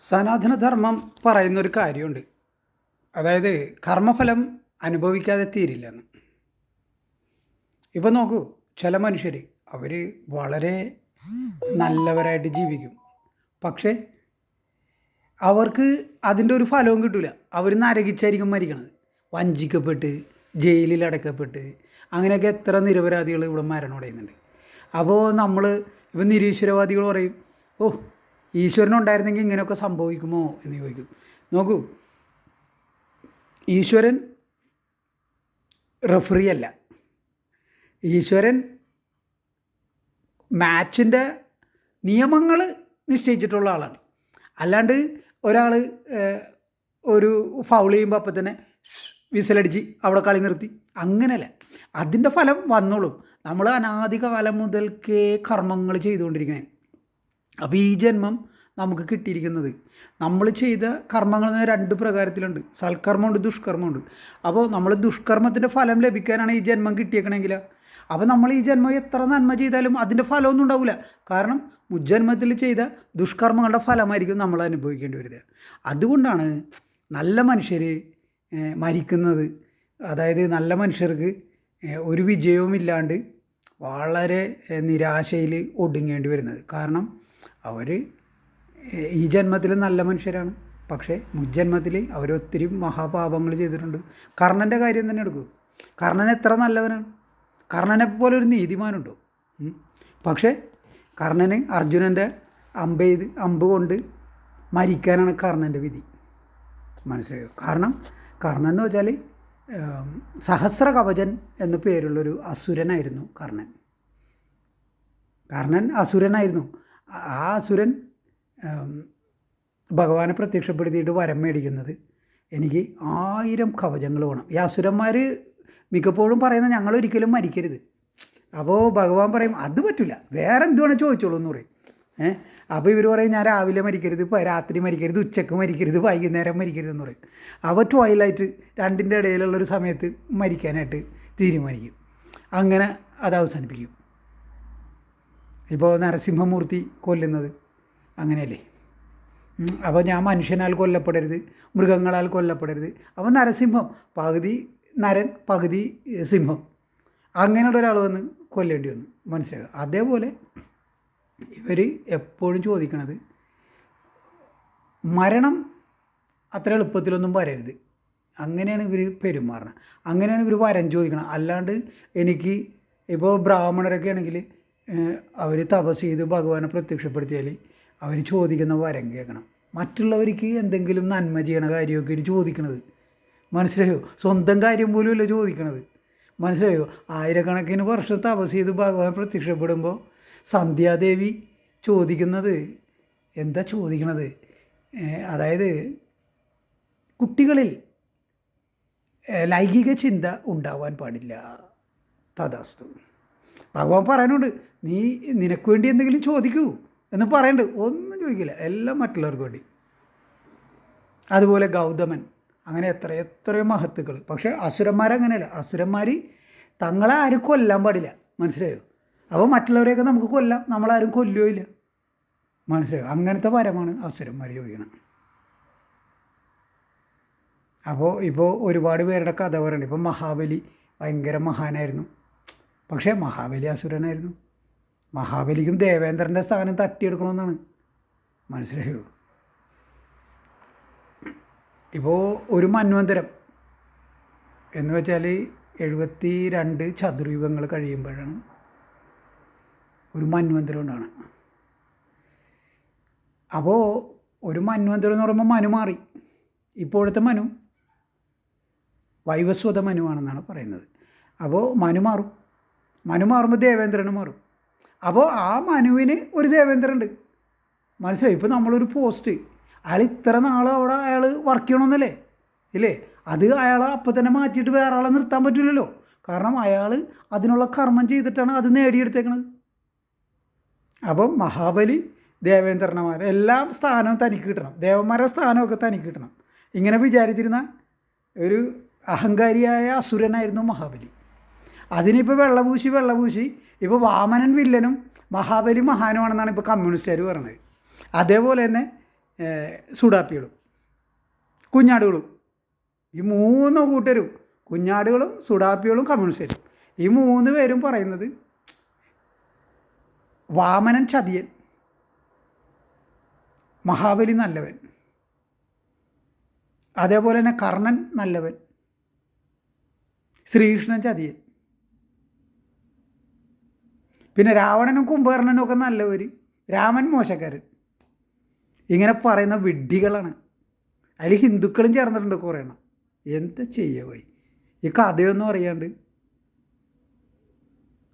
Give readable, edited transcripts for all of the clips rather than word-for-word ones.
സനാതനധർമ്മം പറയുന്നൊരു കാര്യമുണ്ട്. അതായത് കർമ്മഫലം അനുഭവിക്കാതെ തീരില്ലെന്ന്. ഇപ്പം നോക്കൂ, ചില മനുഷ്യർ അവർ വളരെ നല്ലവരായിട്ട് ജീവിക്കും. പക്ഷേ അവർക്ക് അതിൻ്റെ ഒരു ഫലവും കിട്ടില്ല. അവർ നരകിച്ചായിരിക്കും മരിക്കണത്. വഞ്ചിക്കപ്പെട്ട് ജയിലിൽ അടക്കപ്പെട്ട് അങ്ങനെയൊക്കെ എത്ര നിരപരാധികൾ ഇവിടെ മരണമടയുന്നുണ്ട്. അപ്പോൾ നമ്മൾ ഇപ്പം നിരീശ്വരവാദികൾ പറയും, ഓ, ഈശ്വരനുണ്ടായിരുന്നെങ്കിൽ ഇങ്ങനെയൊക്കെ സംഭവിക്കുമോ എന്ന് ചോദിക്കും. നോക്കൂ, ഈശ്വരൻ റഫറി അല്ല. ഈശ്വരൻ മാച്ചിൻ്റെ നിയമങ്ങൾ നിശ്ചയിച്ചിട്ടുള്ള ആളാണ്. അല്ലാണ്ട് ഒരാൾ ഒരു ഫൗൾ ചെയ്യുമ്പോൾ അപ്പം തന്നെ വിസിലടിച്ച് അവിടെ കളി നിർത്തി അങ്ങനെയല്ല. അതിൻ്റെ ഫലം വന്നോളും. നമ്മൾ അനാദി കാലം മുതൽക്കേ കർമ്മങ്ങൾ ചെയ്തുകൊണ്ടിരിക്കണേ. അപ്പോൾ ഈ ജന്മം നമുക്ക് കിട്ടിയിരിക്കുന്നത് നമ്മൾ ചെയ്ത കർമ്മങ്ങൾ രണ്ട് പ്രകാരത്തിലുണ്ട്. സൽക്കർമ്മമുണ്ട്, ദുഷ്കർമ്മമുണ്ട്. അപ്പോൾ നമ്മൾ ദുഷ്കർമ്മത്തിൻ്റെ ഫലം ലഭിക്കാനാണ് ഈ ജന്മം കിട്ടിയേക്കണമെങ്കിൽ, അപ്പോൾ നമ്മൾ ഈ ജന്മം എത്ര നന്മ ചെയ്താലും അതിൻ്റെ ഫലമൊന്നും ഉണ്ടാവില്ല. കാരണം മുജ്ജന്മത്തിൽ ചെയ്ത ദുഷ്കർമ്മങ്ങളുടെ ഫലമായിരിക്കും നമ്മൾ അനുഭവിക്കേണ്ടി വരിക. അതുകൊണ്ടാണ് നല്ല മനുഷ്യർ മരിക്കുന്നത്. അതായത് നല്ല മനുഷ്യർക്ക് ഒരു വിജയവുമില്ലാണ്ട് വളരെ നിരാശയിൽ ഒടുങ്ങേണ്ടി വരുന്നത്. കാരണം അവർ ഈ ജന്മത്തിൽ നല്ല മനുഷ്യരാണ്, പക്ഷേ മുജ്ജന്മത്തിൽ അവരൊത്തിരി മഹാപാപങ്ങൾ ചെയ്തിട്ടുണ്ട്. കർണൻ്റെ കാര്യം തന്നെ എടുക്കൂ. കർണൻ എത്ര നല്ലവനാണ്. കർണനെപ്പോലെ ഒരു നീതിമാനുണ്ടോ? പക്ഷേ കർണന് അർജുനൻ്റെ അമ്പ് കൊണ്ട് മരിക്കാനാണ് കർണൻ്റെ വിധി. മനസ്സിലായോ? കാരണം കർണൻ എന്ന് വെച്ചാൽ സഹസ്രകവചൻ എന്ന പേരുള്ളൊരു അസുരനായിരുന്നു കർണൻ. കർണൻ അസുരനായിരുന്നു. ആ അസുരൻ ഭഗവാനെ പ്രത്യക്ഷപ്പെടുത്തിയിട്ട് വരം മേടിക്കുന്നത് എനിക്ക് 1000 കവചങ്ങൾ വേണം. ഈ അസുരന്മാർ മിക്കപ്പോഴും പറയുന്നത് ഞങ്ങളൊരിക്കലും മരിക്കരുത്. അപ്പോൾ ഭഗവാൻ പറയും അത് പറ്റില്ല, വേറെ എന്ത് വേണം ചോദിച്ചോളൂ എന്ന് പറയും. അപ്പോൾ ഇവർ പറയും ഞാൻ രാവിലെ മരിക്കരുത്, രാത്രി മരിക്കരുത്, ഉച്ചക്ക് മരിക്കരുത്, വൈകുന്നേരം മരിക്കരുതെന്ന് പറയും. അപ്പോൾ ട്വൈലൈറ്റ് രണ്ടിൻ്റെ ഇടയിലുള്ളൊരു സമയത്ത് മരിക്കാനായിട്ട് തീരുമാനിക്കും. അങ്ങനെ അത് അവസാനിപ്പിക്കും. ഇപ്പോൾ നരസിംഹമൂർത്തി കൊല്ലുന്നത് അങ്ങനെയല്ലേ? അപ്പോൾ ഞാൻ മനുഷ്യനാൽ കൊല്ലപ്പെടരുത്, മൃഗങ്ങളാൽ കൊല്ലപ്പെടരുത്. അപ്പോൾ നരസിംഹം പകുതി നരൻ പകുതി സിംഹം, അങ്ങനെയുള്ള ഒരാൾ വന്ന് കൊല്ലേണ്ടി വന്നു. മനസ്സിലാക്കുക? അതേപോലെ ഇവർ എപ്പോഴും ചോദിക്കണത് മരണം അത്ര എളുപ്പത്തിലൊന്നും വരരുത്. അങ്ങനെയാണ് ഇവർ പെരുമാറണം. അങ്ങനെയാണ് ഇവർ വരം ചോദിക്കണം. അല്ലാണ്ട് എനിക്ക് ഇപ്പോൾ ബ്രാഹ്മണരൊക്കെ ആണെങ്കിൽ അവർ തപസ് ചെയ്ത് ഭഗവാനെ പ്രത്യക്ഷപ്പെടുത്തിയാൽ അവർ ചോദിക്കുന്ന വരം കേൾക്കണം. മറ്റുള്ളവർക്ക് എന്തെങ്കിലും നന്മ ചെയ്യണ കാര്യമൊക്കെ ഇവർ ചോദിക്കണത്. മനസ്സിലായോ? സ്വന്തം കാര്യം പോലും അല്ല ചോദിക്കണത്. മനസ്സിലായോ? ആയിരക്കണക്കിന് വർഷം തപസ് ചെയ്ത് ഭഗവാൻ പ്രത്യക്ഷപ്പെടുമ്പോൾ സന്ധ്യാദേവി ചോദിക്കുന്നത് എന്താ ചോദിക്കണത്? അതായത് കുട്ടികളിൽ ലൈംഗിക ചിന്ത ഉണ്ടാവാൻ പാടില്ല. തഥാസ്തു. ഭഗവാൻ പറയാനുണ്ട്, നിനക്ക് വേണ്ടി എന്തെങ്കിലും ചോദിക്കൂ എന്ന് പറയുന്നുണ്ട്. ഒന്നും ചോദിക്കില്ല, എല്ലാം മറ്റുള്ളവർക്ക് വേണ്ടി. അതുപോലെ ഗൗതമൻ, അങ്ങനെ എത്രയോ മഹത്തുക്കൾ. പക്ഷേ അസുരന്മാരങ്ങനെയല്ല. അസുരന്മാർ തങ്ങളെ ആരും കൊല്ലാൻ പാടില്ല. മനസ്സിലായോ? അപ്പോൾ മറ്റുള്ളവരെയൊക്കെ നമുക്ക് കൊല്ലാം, നമ്മളാരും കൊല്ലുകയോ ഇല്ല. മനസ്സിലായോ? അങ്ങനത്തെ വരമാണ് അസുരന്മാർ ചോദിക്കണം. ഇപ്പോൾ ഒരുപാട് പേരുടെ കഥ പറയുന്നുണ്ട്. ഇപ്പോൾ മഹാബലി ഭയങ്കര മഹാനായിരുന്നു, പക്ഷേ മഹാബലി അസുരനായിരുന്നു. മഹാബലിക്കും ദേവേന്ദ്രൻ്റെ സ്ഥാനം തട്ടിയെടുക്കണമെന്നാണ്. മനസ്സിലായോ? ഇപ്പോൾ ഒരു മന്വന്തരം എന്ന് വെച്ചാൽ 72 ചതുർയുഗങ്ങൾ കഴിയുമ്പോഴാണ് ഒരു മന്വന്തരം ഉണ്ടാണ്. അപ്പോൾ ഒരു മന്വന്തരം എന്ന് പറയുമ്പോൾ മനു മാറി. ഇപ്പോഴത്തെ മനു വൈവസ്വത മനുവാണെന്നാണ് പറയുന്നത്. അപ്പോൾ മനു മാറും. മനു മാറുമ്പോൾ ദേവേന്ദ്രന് മാറും. അപ്പോൾ ആ മനുവിന് ഒരു ദേവേന്ദ്രൻ ഉണ്ട്. മനസ്സിലായി? ഇപ്പോൾ നമ്മളൊരു പോസ്റ്റ്, അയാൾ ഇത്ര നാൾ അവിടെ അയാൾ വർക്ക് ചെയ്യണമെന്നല്ലേ? ഇല്ലേ? അത് അയാളെ അപ്പം തന്നെ മാറ്റിയിട്ട് വേറെ ആളെ നിർത്താൻ പറ്റില്ലല്ലോ. കാരണം അയാൾ അതിനുള്ള കർമ്മം ചെയ്തിട്ടാണ് അത് നേടിയെടുത്തേക്കണത്. അപ്പം മഹാബലി ദേവേന്ദ്രന്മാർ എല്ലാ സ്ഥാനവും തനിക്ക് കിട്ടണം, ദേവന്മാരുടെ സ്ഥാനമൊക്കെ തനിക്ക് കിട്ടണം. ഇങ്ങനെ വിചാരിച്ചിരുന്ന ഒരു അഹങ്കാരിയായ അസുരനായിരുന്നു മഹാബലി. അതിനിപ്പോൾ വെള്ളപൂശി ഇപ്പോൾ വാമനൻ വില്ലനും മഹാബലി മഹാനുമാണെന്നാണ് ഇപ്പോൾ കമ്മ്യൂണിസ്റ്റുകാർ പറയുന്നത്. അതേപോലെ തന്നെ സുഡാപ്പികളും കുഞ്ഞാടുകളും. ഈ 3 കൂട്ടരും, കുഞ്ഞാടുകളും സുഡാപ്പികളും കമ്മ്യൂണിസ്റ്റും, ഈ 3 പേരും പറയുന്നത് വാമനൻ ചതിയൻ, മഹാബലി നല്ലവൻ, അതേപോലെ തന്നെ കർണൻ നല്ലവൻ, ശ്രീകൃഷ്ണൻ ചതിയൻ, പിന്നെ രാവണനും കുംഭകർണനും ഒക്കെ നല്ലവർ, രാമൻ മോശക്കാരൻ. ഇങ്ങനെ പറയുന്ന വിഡ്ഢികളാണ്. അതിൽ ഹിന്ദുക്കളും ചേർന്നിട്ടുണ്ട് കുറേ എണ്ണം. എന്താ ചെയ്യുക പോയി ഈ കഥയൊന്നും അറിയാണ്ട്.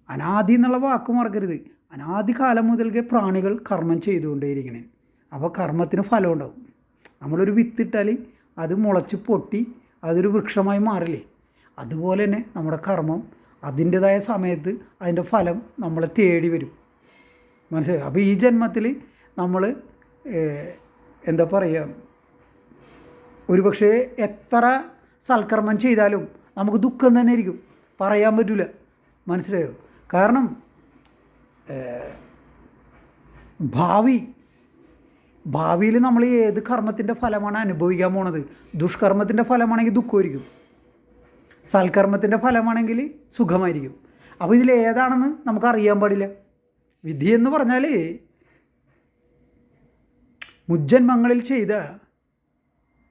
അനാദി എന്നുള്ള വാക്ക് മറക്കരുത്. അനാദി കാലം മുതൽക്കേ പ്രാണികൾ കർമ്മം ചെയ്തുകൊണ്ടേയിരിക്കണേ. അപ്പോൾ കർമ്മത്തിന് ഫലം ഉണ്ടാവും. നമ്മളൊരു വിത്തിട്ടാൽ അത് മുളച്ച് പൊട്ടി അതൊരു വൃക്ഷമായി മാറില്ലേ, അതുപോലെ തന്നെ നമ്മുടെ കർമ്മം അതിൻ്റെതായ സമയത്ത് അതിൻ്റെ ഫലം നമ്മളെ തേടി വരും. മനസ്സിലായി? അപ്പോൾ ഈ ജന്മത്തിൽ നമ്മൾ എന്താ പറയുക, ഒരുപക്ഷെ എത്ര സൽക്കർമ്മം ചെയ്താലും നമുക്ക് ദുഃഖം തന്നെ ആയിരിക്കും, പറയാൻ പറ്റില്ല. മനസ്സിലായോ? കാരണം ഭാവിയിൽ നമ്മൾ ഏത് കർമ്മത്തിൻ്റെ ഫലമാണ് അനുഭവിക്കാൻ പോണത്. ദുഷ്കർമ്മത്തിൻ്റെ ഫലമാണെങ്കിൽ ദുഃഖമായിരിക്കും, സൽക്കർമ്മത്തിൻ്റെ ഫലമാണെങ്കിൽ സുഖമായിരിക്കും. അപ്പോൾ ഇതിലേതാണെന്ന് നമുക്കറിയാൻ പാടില്ല. വിധി എന്ന് പറഞ്ഞാൽ മുജ്ജന്മങ്ങളിൽ ചെയ്ത,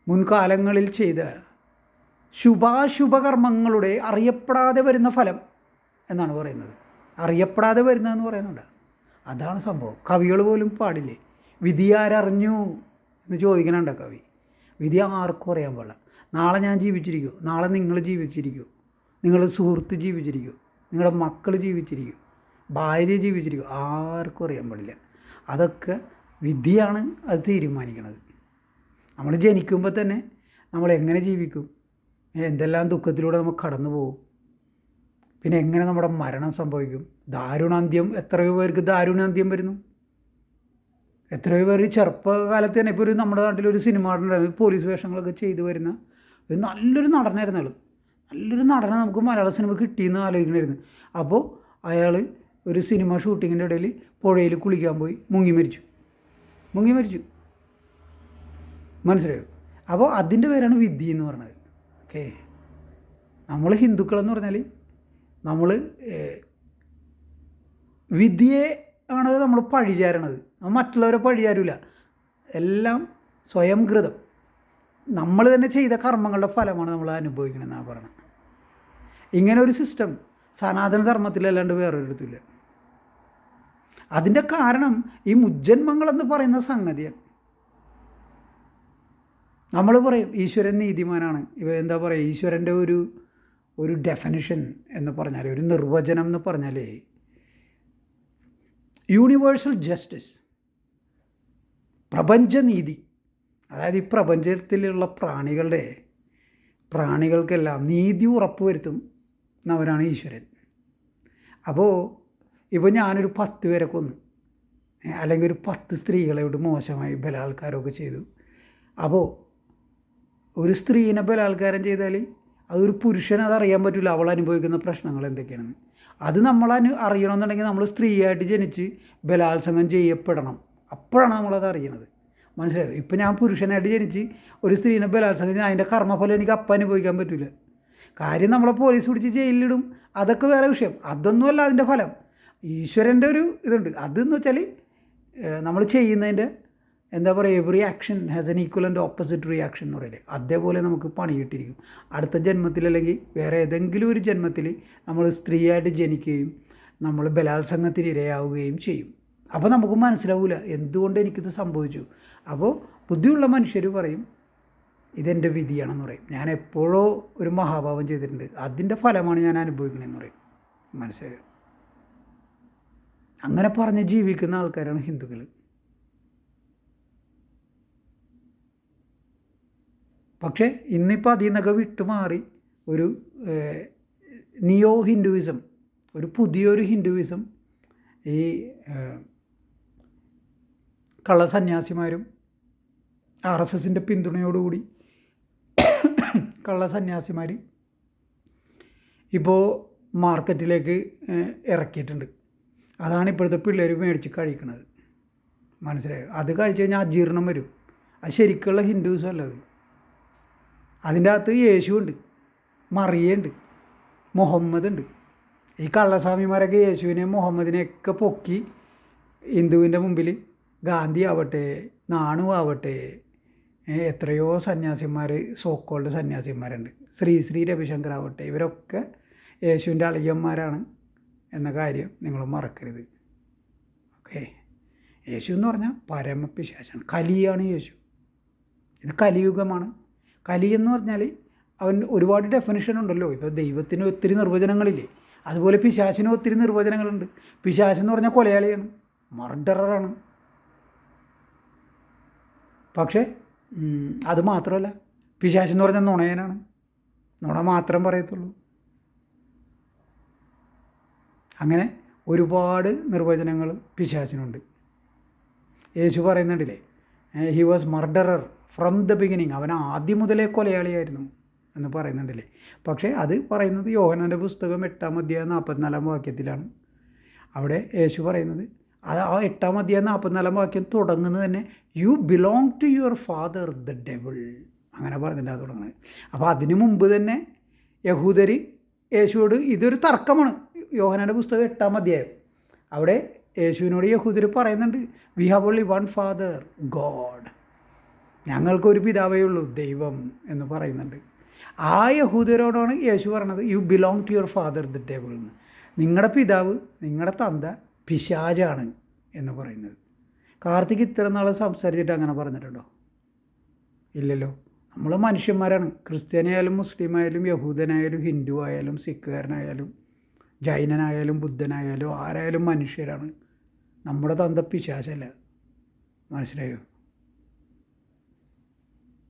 മുൻകാലങ്ങളിൽ ചെയ്ത ശുഭാശുഭകർമ്മങ്ങളുടെ അറിയപ്പെടാതെ വരുന്ന ഫലം എന്നാണ് പറയുന്നത്. അറിയപ്പെടാതെ വരുന്നതെന്ന് പറയുന്നുണ്ട്. അതാണ് സംഭവം. കവികൾ പോലും പാടില്ലേ, വിധി ആരറിഞ്ഞു എന്ന് ചോദിക്കണുണ്ട് കവി. വിധി ആർക്കും അറിയാൻ പാടില്ല. നാളെ ഞാൻ ജീവിച്ചിരിക്കും, നാളെ നിങ്ങൾ ജീവിച്ചിരിക്കും, നിങ്ങളുടെ സുഹൃത്ത് ജീവിച്ചിരിക്കും, നിങ്ങളുടെ മക്കൾ ജീവിച്ചിരിക്കും, ഭാര്യ ജീവിച്ചിരിക്കും, ആർക്കും അറിയാൻ പാടില്ല. അതൊക്കെ വിധിയാണ് അത് തീരുമാനിക്കുന്നത്. നമ്മൾ ജനിക്കുമ്പോൾ തന്നെ നമ്മൾ എങ്ങനെ ജീവിക്കും, എന്തെല്ലാം ദുഃഖത്തിലൂടെ നമ്മൾ കടന്നു പോകും, പിന്നെ എങ്ങനെ നമ്മുടെ മരണം സംഭവിക്കും, ദാരുണാന്ത്യം. എത്രയോ പേർക്ക് ദാരുണാന്ത്യം വരുന്നു. എത്രയോ പേർ ചെറുപ്പകാലത്ത് തന്നെ, ഇപ്പോൾ ഒരു നമ്മുടെ നാട്ടിലൊരു സിനിമ നടനുണ്ടായിരുന്നു, പോലീസ് വേഷങ്ങളൊക്കെ ചെയ്തു വരുന്ന ഒരു നല്ലൊരു നടനായിരുന്നു ആൾ. നല്ലൊരു നടനെ നമുക്ക് മലയാള സിനിമ കിട്ടിയെന്ന് ആലോചിക്കണമായിരുന്നു. അപ്പോൾ അയാൾ ഒരു സിനിമ ഷൂട്ടിങ്ങിൻ്റെ ഇടയിൽ പുഴയിൽ കുളിക്കാൻ പോയി മുങ്ങി മരിച്ചു. മനസ്സിലായോ? അപ്പോൾ അതിൻ്റെ പേരാണ് വിധി എന്ന് പറഞ്ഞത്. ഓക്കെ, നമ്മൾ ഹിന്ദുക്കളെന്ന് പറഞ്ഞാൽ നമ്മൾ വിധിയെ ആണ് നമ്മൾ പഴിചാരണത്. മറ്റുള്ളവരെ പഴിചാരില്ല, എല്ലാം സ്വയം കൃതം. നമ്മൾ തന്നെ ചെയ്ത കർമ്മങ്ങളുടെ ഫലമാണ് നമ്മൾ അനുഭവിക്കണമെന്നാണ് പറയുന്നത്. ഇങ്ങനെ ഒരു സിസ്റ്റം സനാതന ധർമ്മത്തിലല്ലാണ്ട് വേറൊരിടത്തില്ല. അതിൻ്റെ കാരണം ഈ മുജ്ജന്മങ്ങളെന്ന് പറയുന്ന സംഗതിയാണ്. നമ്മൾ പറയും ഈശ്വരൻ നീതിമാനാണ്. എന്താ പറയുക, ഈശ്വരൻ്റെ ഒരു ഡെഫിനിഷൻ എന്ന് പറഞ്ഞാൽ, ഒരു നിർവചനം എന്ന് പറഞ്ഞാൽ യൂണിവേഴ്സൽ ജസ്റ്റിസ്, പ്രപഞ്ചനീതി. അതായത് ഈ പ്രപഞ്ചത്തിലുള്ള പ്രാണികൾക്കെല്ലാം നീതി ഉറപ്പുവരുത്തുന്നവനാണ് ഈശ്വരൻ. അപ്പോൾ ഇപ്പോൾ ഞാനൊരു 10 പേരെ കൊന്നു, അല്ലെങ്കിൽ ഒരു 10 സ്ത്രീകളോട് മോശമായി ബലാത്കാരമൊക്കെ ചെയ്തു. അപ്പോൾ ഒരു സ്ത്രീനെ ബലാത്കാരം ചെയ്താൽ അതൊരു പുരുഷൻ അതറിയാൻ പറ്റില്ല, അവൾ അനുഭവിക്കുന്ന പ്രശ്നങ്ങൾ എന്തൊക്കെയാണെന്ന്. അത് നമ്മൾ അറിയണമെന്നുണ്ടെങ്കിൽ നമ്മൾ സ്ത്രീയായിട്ട് ജനിച്ച് ബലാത്സംഗം ചെയ്യപ്പെടണം. അപ്പോഴാണ് നമ്മളത് അറിയണത്. മനസ്സിലായോ? ഇപ്പം ഞാൻ പുരുഷനായിട്ട് ജനിച്ച് ഒരു സ്ത്രീനെ ബലാത്സംഗം ചെയ്താൽ അതിൻ്റെ കർമ്മഫലം എനിക്ക് അപ്പം അനുഭവിക്കാൻ പറ്റില്ല. കാര്യം നമ്മളെ പോലീസ് പിടിച്ച് ജയിലിലിടും, അതൊക്കെ വേറെ വിഷയം. അതൊന്നുമല്ല അതിൻ്റെ ഫലം. ഈശ്വരൻ്റെ ഒരു ഇതുണ്ട്. അതെന്ന് വെച്ചാൽ നമ്മൾ ചെയ്യുന്നതിൻ്റെ എന്താ പറയുക, every action has N equal and opposite reaction എന്ന് പറയില്ലേ, അതേപോലെ നമുക്ക് പണി കിട്ടിയിരിക്കും. അടുത്ത ജന്മത്തിൽ അല്ലെങ്കിൽ വേറെ ഏതെങ്കിലും ഒരു ജന്മത്തിൽ നമ്മൾ സ്ത്രീയായിട്ട് ജനിക്കുകയും നമ്മൾ ബലാത്സംഗത്തിന് ഇരയാവുകയും ചെയ്യും. അപ്പോൾ നമുക്ക് മനസ്സിലാവില്ല എന്തുകൊണ്ട് എനിക്കിത് സംഭവിച്ചു. അപ്പോൾ ബുദ്ധിയുള്ള മനുഷ്യർ പറയും ഇതെൻ്റെ വിധിയാണെന്ന് പറയും. ഞാൻ എപ്പോഴോ ഒരു മഹാഭാവം ചെയ്തിട്ടുണ്ട്, അതിൻ്റെ ഫലമാണ് ഞാൻ അനുഭവിക്കണമെന്ന് പറയും. മനസ്സിലായോ? അങ്ങനെ പറഞ്ഞ് ജീവിക്കുന്ന ആൾക്കാരാണ് ഹിന്ദുക്കൾ. പക്ഷേ ഇന്നിപ്പോൾ അതിൽ നിന്നൊക്കെ വിട്ടുമാറി ഒരു നിയോ ഹിന്ദുയിസം, ഒരു പുതിയൊരു ഹിന്ദുയിസം, ഈ കള്ളസന്യാസിമാരും RSSൻ്റെ പിന്തുണയോടുകൂടി കള്ളസന്യാസിമാർ ഇപ്പോൾ മാർക്കറ്റിലേക്ക് ഇറക്കിയിട്ടുണ്ട്. അതാണ് ഇപ്പോഴത്തെ പിള്ളേർ മേടിച്ച് കഴിക്കുന്നത്. മനസ്സിലായോ? അത് കഴിച്ച് കഴിഞ്ഞാൽ അജീർണം വരും. അത് ശരിക്കുള്ള ഹിന്ദുസും അല്ല അത്. അതിൻ്റെ അകത്ത് യേശുവുണ്ട്, മറിയുണ്ട്, മുഹമ്മദ് ഉണ്ട്. ഈ കള്ളസ്വാമിമാരൊക്കെ യേശുവിനെയും മുഹമ്മദിനെയൊക്കെ പൊക്കി ഹിന്ദുവിൻ്റെ മുമ്പിൽ ഗാന്ധി ആവട്ടെ, നാണു ആവട്ടെ, എത്രയോ സന്യാസിമാർ, സോക്കോൾഡ് സന്യാസിമാരുണ്ട്, ശ്രീ രവിശങ്കർ ആവട്ടെ, ഇവരൊക്കെ യേശുവിൻ്റെ അളിയന്മാരാണ് എന്ന കാര്യം നിങ്ങൾ മറക്കരുത്. ഓക്കെ, യേശു എന്ന് പറഞ്ഞാൽ പരമപിശാചാണ്, കലിയാണ് യേശു. ഇത് കലിയുഗമാണ്. കലി എന്ന് പറഞ്ഞാൽ അവൻ ഒരുപാട് ഡെഫിനിഷൻ ഉണ്ടല്ലോ. ഇപ്പോൾ ദൈവത്തിന് ഒത്തിരി നിർവചനങ്ങളില്ലേ, അതുപോലെ പിശാചിനും ഒത്തിരി നിർവചനങ്ങളുണ്ട്. പിശാചെന്ന് പറഞ്ഞാൽ കൊലയാളിയാണ്, മർഡറാണ്. പക്ഷേ അത് മാത്രമല്ല, പിശാചെന്ന് പറഞ്ഞാൽ നുണയനാണ്, നുണ മാത്രം പറയത്തുള്ളൂ. അങ്ങനെ ഒരുപാട് നിർവചനങ്ങൾ പിശാചിനുണ്ട്. യേശു പറയുന്നുണ്ടല്ലേ, he was murderer from the beginning, അവൻ ആദ്യം മുതലേ കൊലയാളിയായിരുന്നു എന്ന് പറയുന്നുണ്ടല്ലേ. പക്ഷേ അത് പറയുന്നത് യോഹന്നാൻ്റെ പുസ്തകം 8-ാം അധ്യായം 44-ാം വാക്യത്തിലാണ്. അവിടെ യേശു പറയുന്നത്, അത് ആ 8-ാം അധ്യായം 44-ാം വാക്യം തുടങ്ങുന്നത് തന്നെ you belong to your father the devil, അങ്ങനെ പറഞ്ഞിട്ടാണ് തുടങ്ങുന്നത്. അപ്പോൾ അതിനു മുമ്പ് തന്നെ യഹൂദർ യേശുവോട്, ഇതൊരു തർക്കമാണ്, യോഹന്നാൻ്റെ പുസ്തകം 8-ാം അധ്യായം. അവിടെ യേശുവിനോട് യഹൂദർ പറയുന്നുണ്ട്, we have only one father God, ഞങ്ങൾക്കൊരു പിതാവേ ഉള്ളൂ, ദൈവം എന്ന് പറയുന്നുണ്ട്. ആ യഹൂദരോടാണ് യേശു പറഞ്ഞത് you belong to your father the devil എന്ന്. നിങ്ങളുടെ പിതാവ്, നിങ്ങളുടെ തന്ത പിശാചാണ് എന്ന് പറയുന്നത്. കാർത്തിക് ഇത്ര നാൾ സംസാരിച്ചിട്ട് അങ്ങനെ പറഞ്ഞിട്ടുണ്ടോ? ഇല്ലല്ലോ. നമ്മൾ മനുഷ്യന്മാരാണ്. ക്രിസ്ത്യാനിയായാലും മുസ്ലിമായാലും യഹൂദനായാലും ഹിന്ദു ആയാലും സിഖുകാരനായാലും ജൈനനായാലും ബുദ്ധനായാലും ആരായാലും മനുഷ്യരാണ്. നമ്മുടെ തന്ത പിശാചല്ല, മനസ്സിലായോ?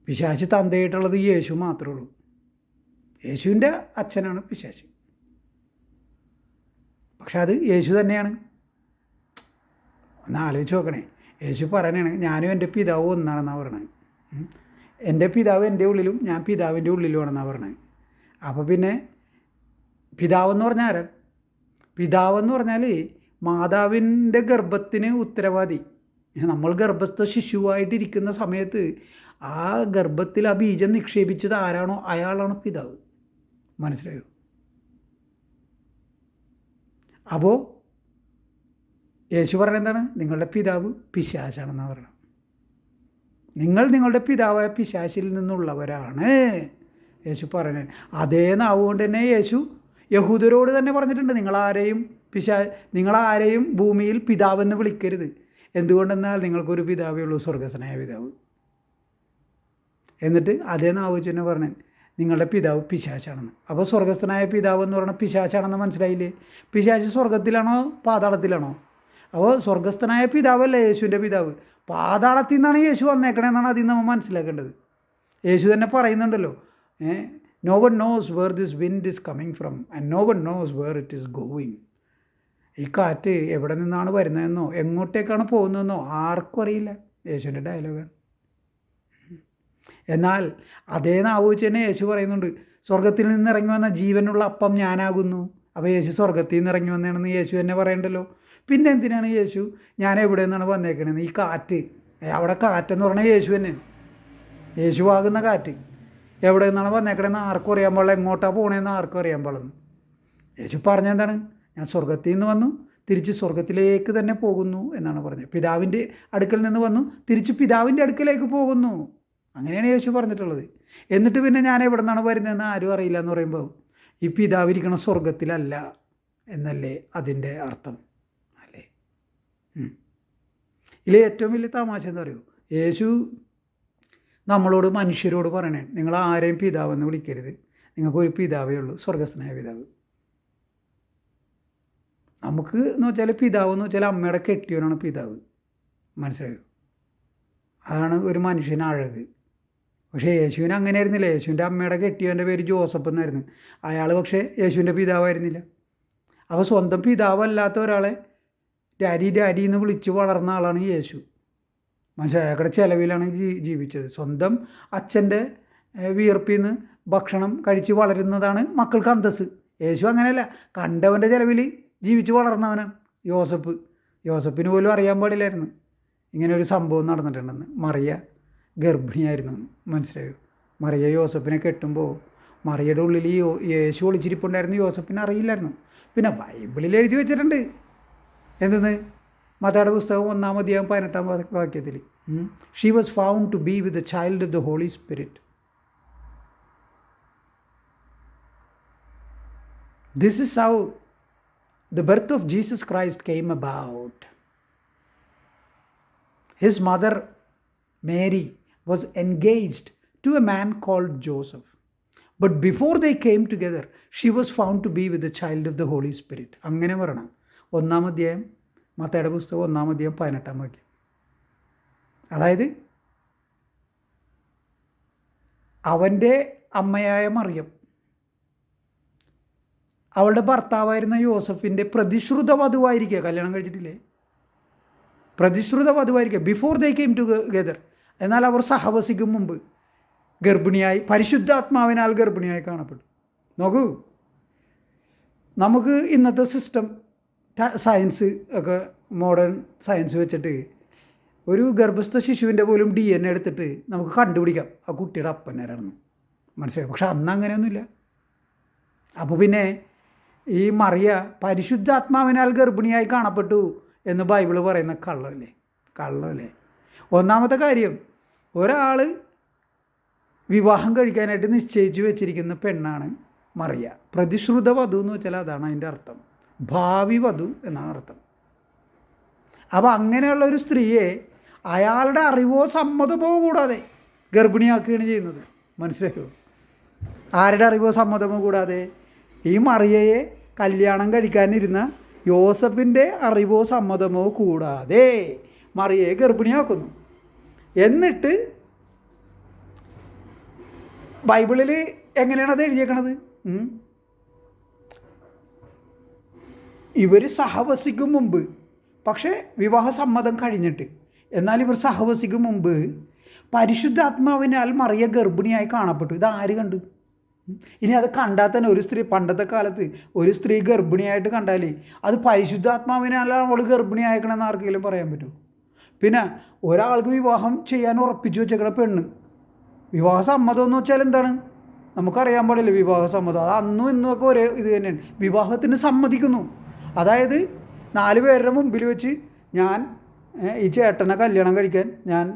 പിശാച് തന്തയായിട്ടുള്ളത് യേശു മാത്രമേ ഉള്ളൂ. യേശുവിൻ്റെ അച്ഛനാണ് പിശാച്. പക്ഷെ അത് യേശു തന്നെയാണ്. ഒന്ന് ആലോചിച്ച് നോക്കണേ. യേശു പറയണേ, ഞാനും എൻ്റെ പിതാവും ഒന്നാണെന്നാണ് പറയണത്. എൻ്റെ പിതാവ് എൻ്റെ ഉള്ളിലും ഞാൻ പിതാവിൻ്റെ ഉള്ളിലുമാണെന്നാണ് പറയണത്. അപ്പോൾ പിന്നെ പിതാവെന്ന് പറഞ്ഞാൽ ആരാണ്? പിതാവെന്ന് പറഞ്ഞാൽ മാതാവിൻ്റെ ഗർഭത്തിന് ഉത്തരവാദി. നമ്മൾ ഗർഭസ്ഥ ശിശുവായിട്ടിരിക്കുന്ന സമയത്ത് ആ ഗർഭത്തിൽ ആ ബീജം നിക്ഷേപിച്ചത് ആരാണോ അയാളാണ് പിതാവ്. മനസ്സിലായോ? അപ്പോൾ യേശു പറഞ്ഞ എന്താണ്? നിങ്ങളുടെ പിതാവ് പിശാചാണെന്നാണ് പറയണം. നിങ്ങൾ നിങ്ങളുടെ പിതാവായ പിശാചിൽ നിന്നുള്ളവരാണ് യേശു പറയുന്നത്. അതേ നാവുകൊണ്ട് തന്നെ യേശു യഹൂദരോട് തന്നെ പറഞ്ഞിട്ടുണ്ട്, നിങ്ങളാരെയും ഭൂമിയിൽ പിതാവെന്ന് വിളിക്കരുത്. എന്തുകൊണ്ടെന്നാൽ നിങ്ങൾക്കൊരു പിതാവേ ഉള്ളൂ, സ്വർഗസ്വനായ പിതാവ്. എന്നിട്ട് അതേ നാവ് തന്നെ പറഞ്ഞു, നിങ്ങളുടെ പിതാവ് പിശാചാണെന്ന്. അപ്പോൾ സ്വർഗസ്ഥനായ പിതാവ് എന്ന് പറഞ്ഞാൽ പിശാചാണെന്ന് മനസ്സിലായില്ലേ? പിശാച് സ്വർഗത്തിലാണോ പാതാളത്തിലാണോ? അപ്പോൾ സ്വർഗസ്ഥനായ പിതാവല്ല യേശുവിൻ്റെ പിതാവ്, പാതാളത്തിൽ നിന്നാണ് യേശു വന്നേക്കണമെന്നാണ് അതിൽ നമ്മൾ മനസ്സിലാക്കേണ്ടത്. യേശു തന്നെ പറയുന്നുണ്ടല്ലോ, no one knows where this wind is coming from and no one knows where it is going. ഈ കാറ്റ് എവിടെ നിന്നാണ് വരുന്നതെന്നോ എങ്ങോട്ടേക്കാണ് പോകുന്നതെന്നോ ആർക്കും അറിയില്ല. യേശുവിൻ്റെ ഡയലോഗാണ്. എന്നാൽ അതേ നാവ് വെച്ച് തന്നെ യേശു പറയുന്നുണ്ട്, സ്വർഗത്തിൽ നിന്ന് ഇറങ്ങി വന്ന ജീവനുള്ള അപ്പം ഞാനാകുന്നു. അപ്പോൾ യേശു സ്വർഗത്തിൽ നിന്ന് ഇറങ്ങി വന്നതാണെന്ന് യേശു തന്നെ പറയണ്ടല്ലോ. പിന്നെ എന്തിനാണ് യേശു ഞാൻ എവിടെ നിന്നാണ് വന്നേക്കണേന്ന്? ഈ കാറ്റ്, അവിടെ കാറ്റെന്ന് പറഞ്ഞാൽ യേശു തന്നെയാണ്, യേശുവാകുന്ന കാറ്റ് എവിടെ നിന്നാണ് വന്നേക്കണേന്ന് ആർക്കും അറിയാൻ പാടില്ല, എങ്ങോട്ടാണ് പോകണേന്ന് ആർക്കും അറിയാൻ പാടില്ല. യേശു പറഞ്ഞെന്താണ്? ഞാൻ സ്വർഗത്തിൽ നിന്ന് വന്നു, തിരിച്ച് സ്വർഗത്തിലേക്ക് തന്നെ പോകുന്നു എന്നാണ് പറഞ്ഞത്. പിതാവിൻ്റെ അടുക്കൽ നിന്ന് വന്നു, തിരിച്ച് പിതാവിൻ്റെ അടുക്കലേക്ക് പോകുന്നു, അങ്ങനെയാണ് യേശു പറഞ്ഞിട്ടുള്ളത്. എന്നിട്ട് പിന്നെ ഞാൻ എവിടെ നിന്നാണ് വരുന്നതെന്ന് ആരും അറിയില്ല എന്ന് പറയുമ്പോൾ ഈ പിതാവിരിക്കണ സ്വർഗത്തിലല്ല എന്നല്ലേ അതിൻ്റെ അർത്ഥം അല്ലേ? ഇതിൽ ഏറ്റവും വലിയ തമാശ എന്താ പറയുക? യേശു നമ്മളോട്, മനുഷ്യരോട് പറയണേ, നിങ്ങൾ ആരെയും പിതാവെന്ന് വിളിക്കരുത്, നിങ്ങൾക്കൊരു പിതാവേ ഉള്ളൂ, സ്വർഗസ്ഥനായ പിതാവ്. നമുക്ക് എന്ന് വെച്ചാൽ പിതാവ് എന്ന് വെച്ചാൽ അമ്മയുടെ കെട്ടിയവനാണ് പിതാവ്, മനസ്സിലായോ? അതാണ് ഒരു മനുഷ്യന് അഴക്. പക്ഷേ യേശുവിന് അങ്ങനെ ആയിരുന്നില്ല. യേശുവിൻ്റെ അമ്മയുടെ കെട്ടിയവൻ്റെ പേര് ജോസഫ് എന്നായിരുന്നു. അയാൾ പക്ഷേ യേശുവിൻ്റെ പിതാവായിരുന്നില്ല. അപ്പോൾ സ്വന്തം പിതാവല്ലാത്ത ഒരാളെ ഡാഡി ഡാഡി എന്ന് വിളിച്ച് വളർന്ന ആളാണ് യേശു. മനസ്സിലായി? അയാളുടെ ചിലവിലാണ് ജീവിച്ചത്. സ്വന്തം അച്ഛൻ്റെ വിയർപ്പിൽ നിന്ന് ഭക്ഷണം കഴിച്ച് വളരുന്നതാണ് മക്കൾക്ക് അന്തസ്സ്. യേശു അങ്ങനെയല്ല, കണ്ടവൻ്റെ ചിലവിൽ ജീവിച്ച് വളർന്നവനാണ് യോസഫ്. യോസഫിന് പോലും അറിയാൻ പാടില്ലായിരുന്നു ഇങ്ങനെ ഒരു സംഭവം നടന്നിട്ടുണ്ടെന്ന്. മറിയ ഗർഭിണിയായിരുന്നു. മനസ്സിലായോ? മറിയ യോസഫിനെ കെട്ടുമ്പോൾ മറിയയുടെ ഉള്ളിൽ യേശു ഒളിച്ചിരിപ്പുണ്ടായിരുന്നു. യോസഫിനെ അറിയില്ലായിരുന്നു. പിന്നെ ബൈബിളിൽ എഴുതി വെച്ചിട്ടുണ്ട് എന്തെന്ന്, മത്തായിയുടെ പുസ്തകം 1-ാം അധ്യായം 18-ാം വാക്യത്തിൽ she was found to be with the child of the holy spirit. This is how the birth of Jesus Christ came about. His mother Mary was engaged to a man called Joseph. But before they came together, she was found to be with the child of the Holy Spirit. അങ്ങനെ പറയണം. 1-ാം അധ്യായം മത്തായിയുടെ പുസ്തകം 1-ാം അധ്യായം 18-ാം വാക്യം. അതായത് അവൻ്റെ അമ്മയായ മറിയം അവളുടെ ഭർത്താവായിരുന്ന യോസഫിൻ്റെ പ്രതിശ്രുത വധുവായിരിക്കുക. കല്യാണം കഴിച്ചിട്ടില്ലേ? പ്രതിശ്രുത വധുവായിരിക്കുക. Before they came together. എന്നാൽ അവർ സഹവസിക്കും മുമ്പ് ഗർഭിണിയായി, പരിശുദ്ധാത്മാവിനാൽ ഗർഭിണിയായി കാണപ്പെട്ടു. നോക്കൂ, നമുക്ക് ഇന്നത്തെ സിസ്റ്റം സയൻസ് ഒക്കെ, മോഡേൺ സയൻസ് വെച്ചിട്ട് ഒരു ഗർഭസ്ഥ ശിശുവിൻ്റെ പോലും DNA എടുത്തിട്ട് നമുക്ക് കണ്ടുപിടിക്കാം ആ കുട്ടിയുടെ അപ്പനാരാണെന്ന്. മനസ്സിലായി? പക്ഷെ അന്ന് അങ്ങനെയൊന്നുമില്ല. അപ്പോൾ പിന്നെ ഈ മറിയ പരിശുദ്ധാത്മാവിനാൽ ഗർഭിണിയായി കാണപ്പെട്ടു എന്ന് ബൈബിള് പറയുന്ന കള്ളമല്ലേ? ഒന്നാമത്തെ കാര്യം, ഒരാൾ വിവാഹം കഴിക്കാനായിട്ട് നിശ്ചയിച്ചു വെച്ചിരിക്കുന്ന പെണ്ണാണ് മറിയ. പ്രതിശ്രുത വധു എന്ന് വെച്ചാൽ അതാണ് അതിൻ്റെ അർത്ഥം. ഭാവി വധു എന്നാണ് അർത്ഥം. അപ്പോൾ അങ്ങനെയുള്ള ഒരു സ്ത്രീയെ അയാളുടെ അറിവോ സമ്മതമോ കൂടാതെ ഗർഭിണിയാക്കുകയാണ് ചെയ്യുന്നത്. മനസ്സിലായോ? ആരുടെ അറിവോ സമ്മതമോ കൂടാതെ? ഈ മറിയയെ കല്യാണം കഴിക്കാനിരുന്ന യോസഫിൻ്റെ അറിവോ സമ്മതമോ കൂടാതെ മറിയയെ ഗർഭിണിയാക്കുന്നു. എന്നിട്ട് ബൈബിളിൽ എങ്ങനെയാണ് അത് എഴുതിയേക്കണത്? ഇവർ സഹവസിക്കും മുമ്പ്, പക്ഷേ വിവാഹ സമ്മതം കഴിഞ്ഞിട്ട്, എന്നാൽ ഇവർ സഹവസിക്കും മുമ്പ് പരിശുദ്ധാത്മാവിനാൽ മറിയ ഗർഭിണിയായി കാണപ്പെട്ടു. ഇത് ആര് കണ്ടു? ഇനി അത് കണ്ടാൽ തന്നെ ഒരു സ്ത്രീ, പണ്ടത്തെ കാലത്ത് ഒരു സ്ത്രീ ഗർഭിണിയായിട്ട് കണ്ടാൽ അത് പരിശുദ്ധാത്മാവിനാലാണ് അവൾ ഗർഭിണിയായിക്കണമെന്ന് ആർക്കെങ്കിലും പറയാൻ പറ്റുമോ? പിന്നെ ഒരാൾക്ക് വിവാഹം ചെയ്യാൻ ഉറപ്പിച്ചു വെച്ചേക്കണ പെണ്ണ്, വിവാഹ സമ്മതം എന്ന് വെച്ചാൽ എന്താണ് നമുക്കറിയാൻ പാടില്ല. വിവാഹ സമ്മതം അത് അന്നും ഇന്നുമൊക്കെ ഒരേ ഇത് തന്നെയാണ്. വിവാഹത്തിന് സമ്മതിക്കുന്നു. അതായത് 4 പേരുടെ മുമ്പിൽ വെച്ച് ഞാൻ ഈ ചേട്ടനെ കല്യാണം കഴിക്കാൻ ഞാൻ